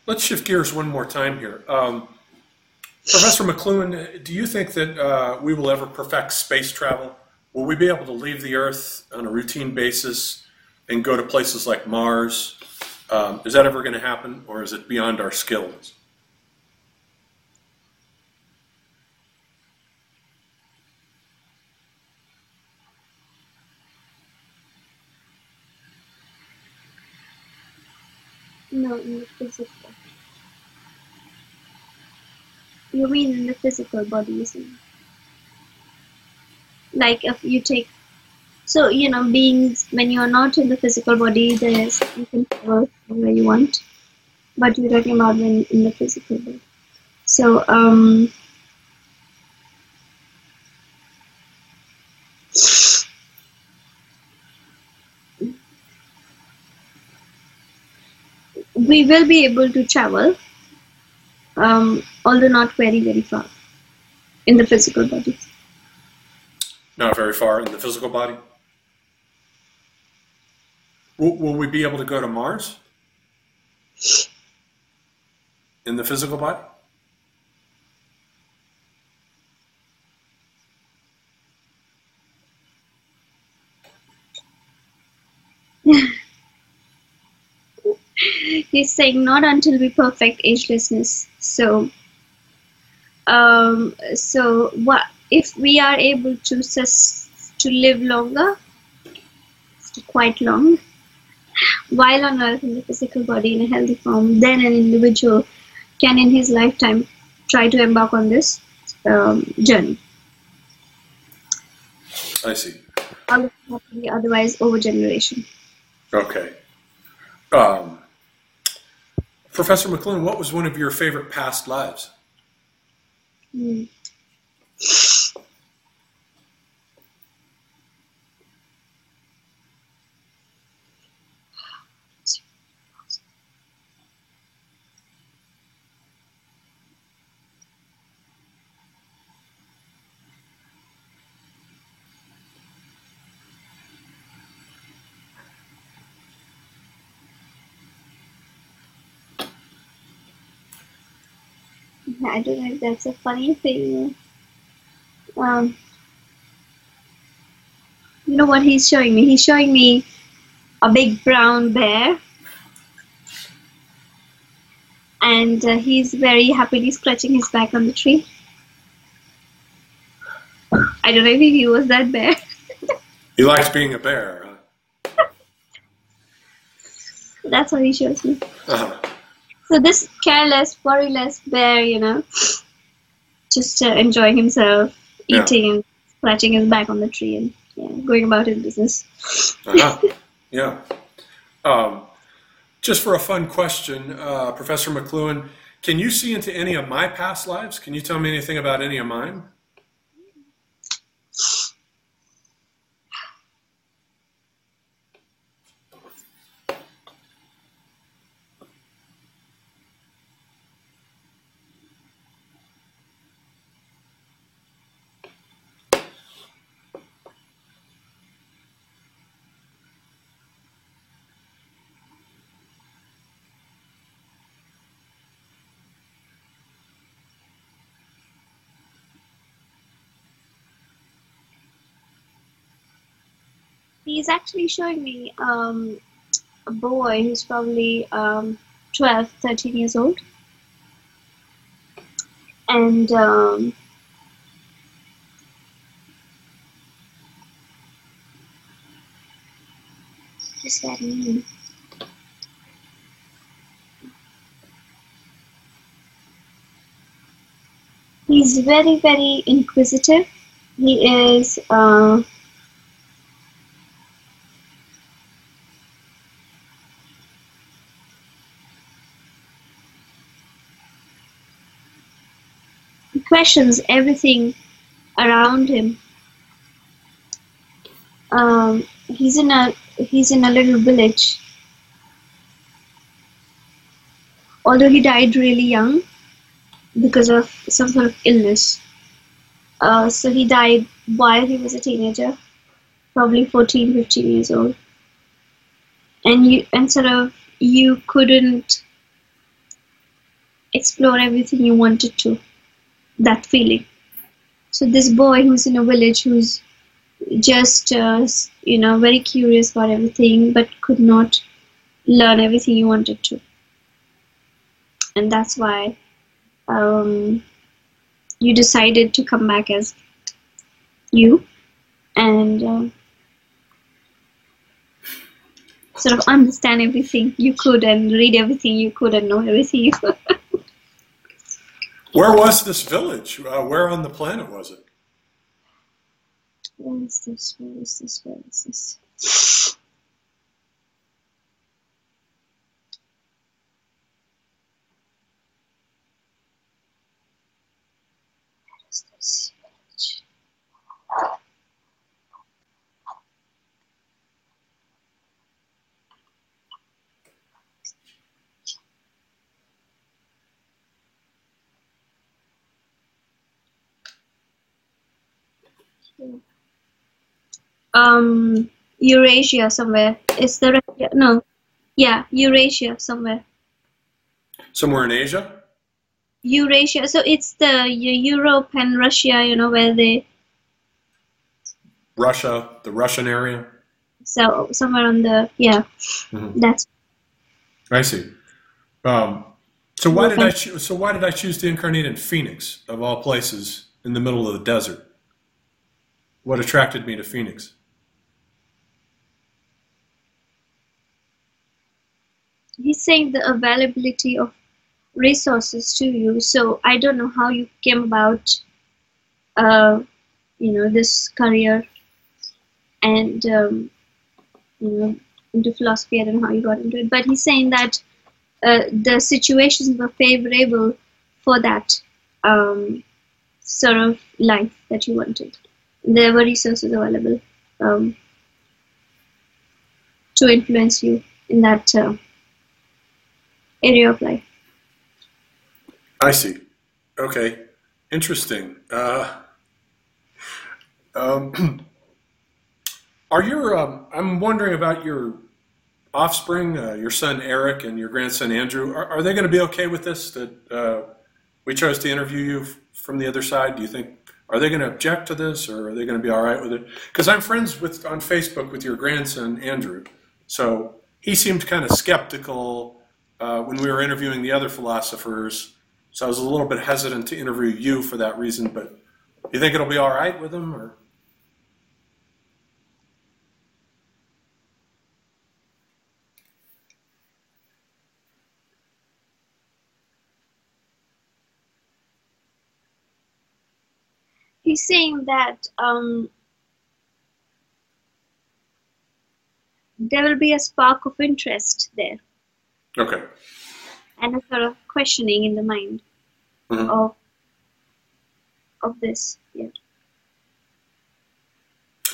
Let's shift gears one more time here. Professor McLuhan, do you think that we will ever perfect space travel? Will we be able to leave the Earth on a routine basis and go to places like Mars? Is that ever going to happen, or is it beyond our skills? No, in the physical. You mean in the physical body, isn't it? Like if you take, so beings, when you are not in the physical body, there's you can travel where you want, but you're talking about when in the physical body. So we will be able to travel, although not very, very far in the physical body. Not very far in the physical body? Will we be able to go to Mars in the physical body? He's saying not until we perfect agelessness. So what if we are able to live longer, quite long, while on Earth in the physical body in a healthy form, then an individual can in his lifetime try to embark on this journey. I see. Otherwise over generation. Okay. Professor McLuhan, what was one of your favorite past lives? I don't know if that's a funny thing. You know what he's showing me? He's showing me a big brown bear, and he's very happily scratching his back on the tree. I don't know if he was that bear. He likes being a bear, huh? That's what he shows me. Uh-huh. So this careless, worryless bear, just enjoying himself, eating, and scratching his back on the tree, and going about his business. Uh-huh. Yeah. Just for a fun question, Professor McLuhan, can you see into any of my past lives? Can you tell me anything about any of mine? He's actually showing me a boy who's probably 12, 13 years old. And what does that mean? He's very, very inquisitive. He is questions everything around him. He's in a little village. Although he died really young because of some sort of illness. So he died while he was a teenager, probably 14, 15 years old. And you couldn't explore everything you wanted to, that feeling. So this boy who's in a village, who's just very curious about everything, but could not learn everything you wanted to, and that's why you decided to come back as you and sort of understand everything you could and read everything you could and know everything you could. Where was this village? Where on the planet was it? Where is this? Where is this? Where is this? Where is this village? Eurasia somewhere. Is there no? Yeah, Eurasia somewhere. Somewhere in Asia? Eurasia. So it's the Europe and Russia, where they. Russia, the Russian area? So somewhere on the that's. I see. So why did I choose to incarnate in Phoenix, of all places, in the middle of the desert? What attracted me to Phoenix? He's saying the availability of resources to you. So I don't know how you came about, this career and, into philosophy. I don't know how you got into it, but he's saying that the situations were favorable for that sort of life that you wanted. There were resources available to influence you in that area of life. I see. Okay. Interesting. I'm wondering about your offspring, your son Eric and your grandson Andrew. Are they going to be okay with this, that we chose to interview you from the other side? Do you think, are they going to object to this, or are they going to be all right with it? Because I'm friends on Facebook with your grandson Andrew. So he seemed kind of skeptical when we were interviewing the other philosophers. So I was a little bit hesitant to interview you for that reason, but you think it'll be all right with him, or? He's saying that there will be a spark of interest there. Okay. And a sort of questioning in the mind of this. Yeah.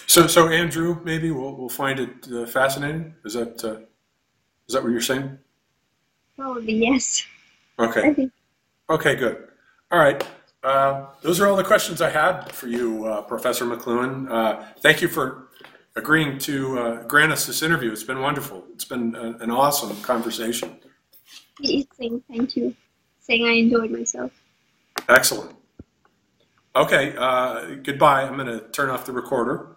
So Andrew, maybe we'll find it fascinating. Is that what you're saying? Probably yes. Okay. I think. Okay, good. All right. Those are all the questions I had for you, Professor McLuhan. Thank you for agreeing to grant us this interview. It's been wonderful. It's been an awesome conversation. He's saying thank you, saying I enjoyed myself. Excellent. Okay, goodbye. I'm going to turn off the recorder.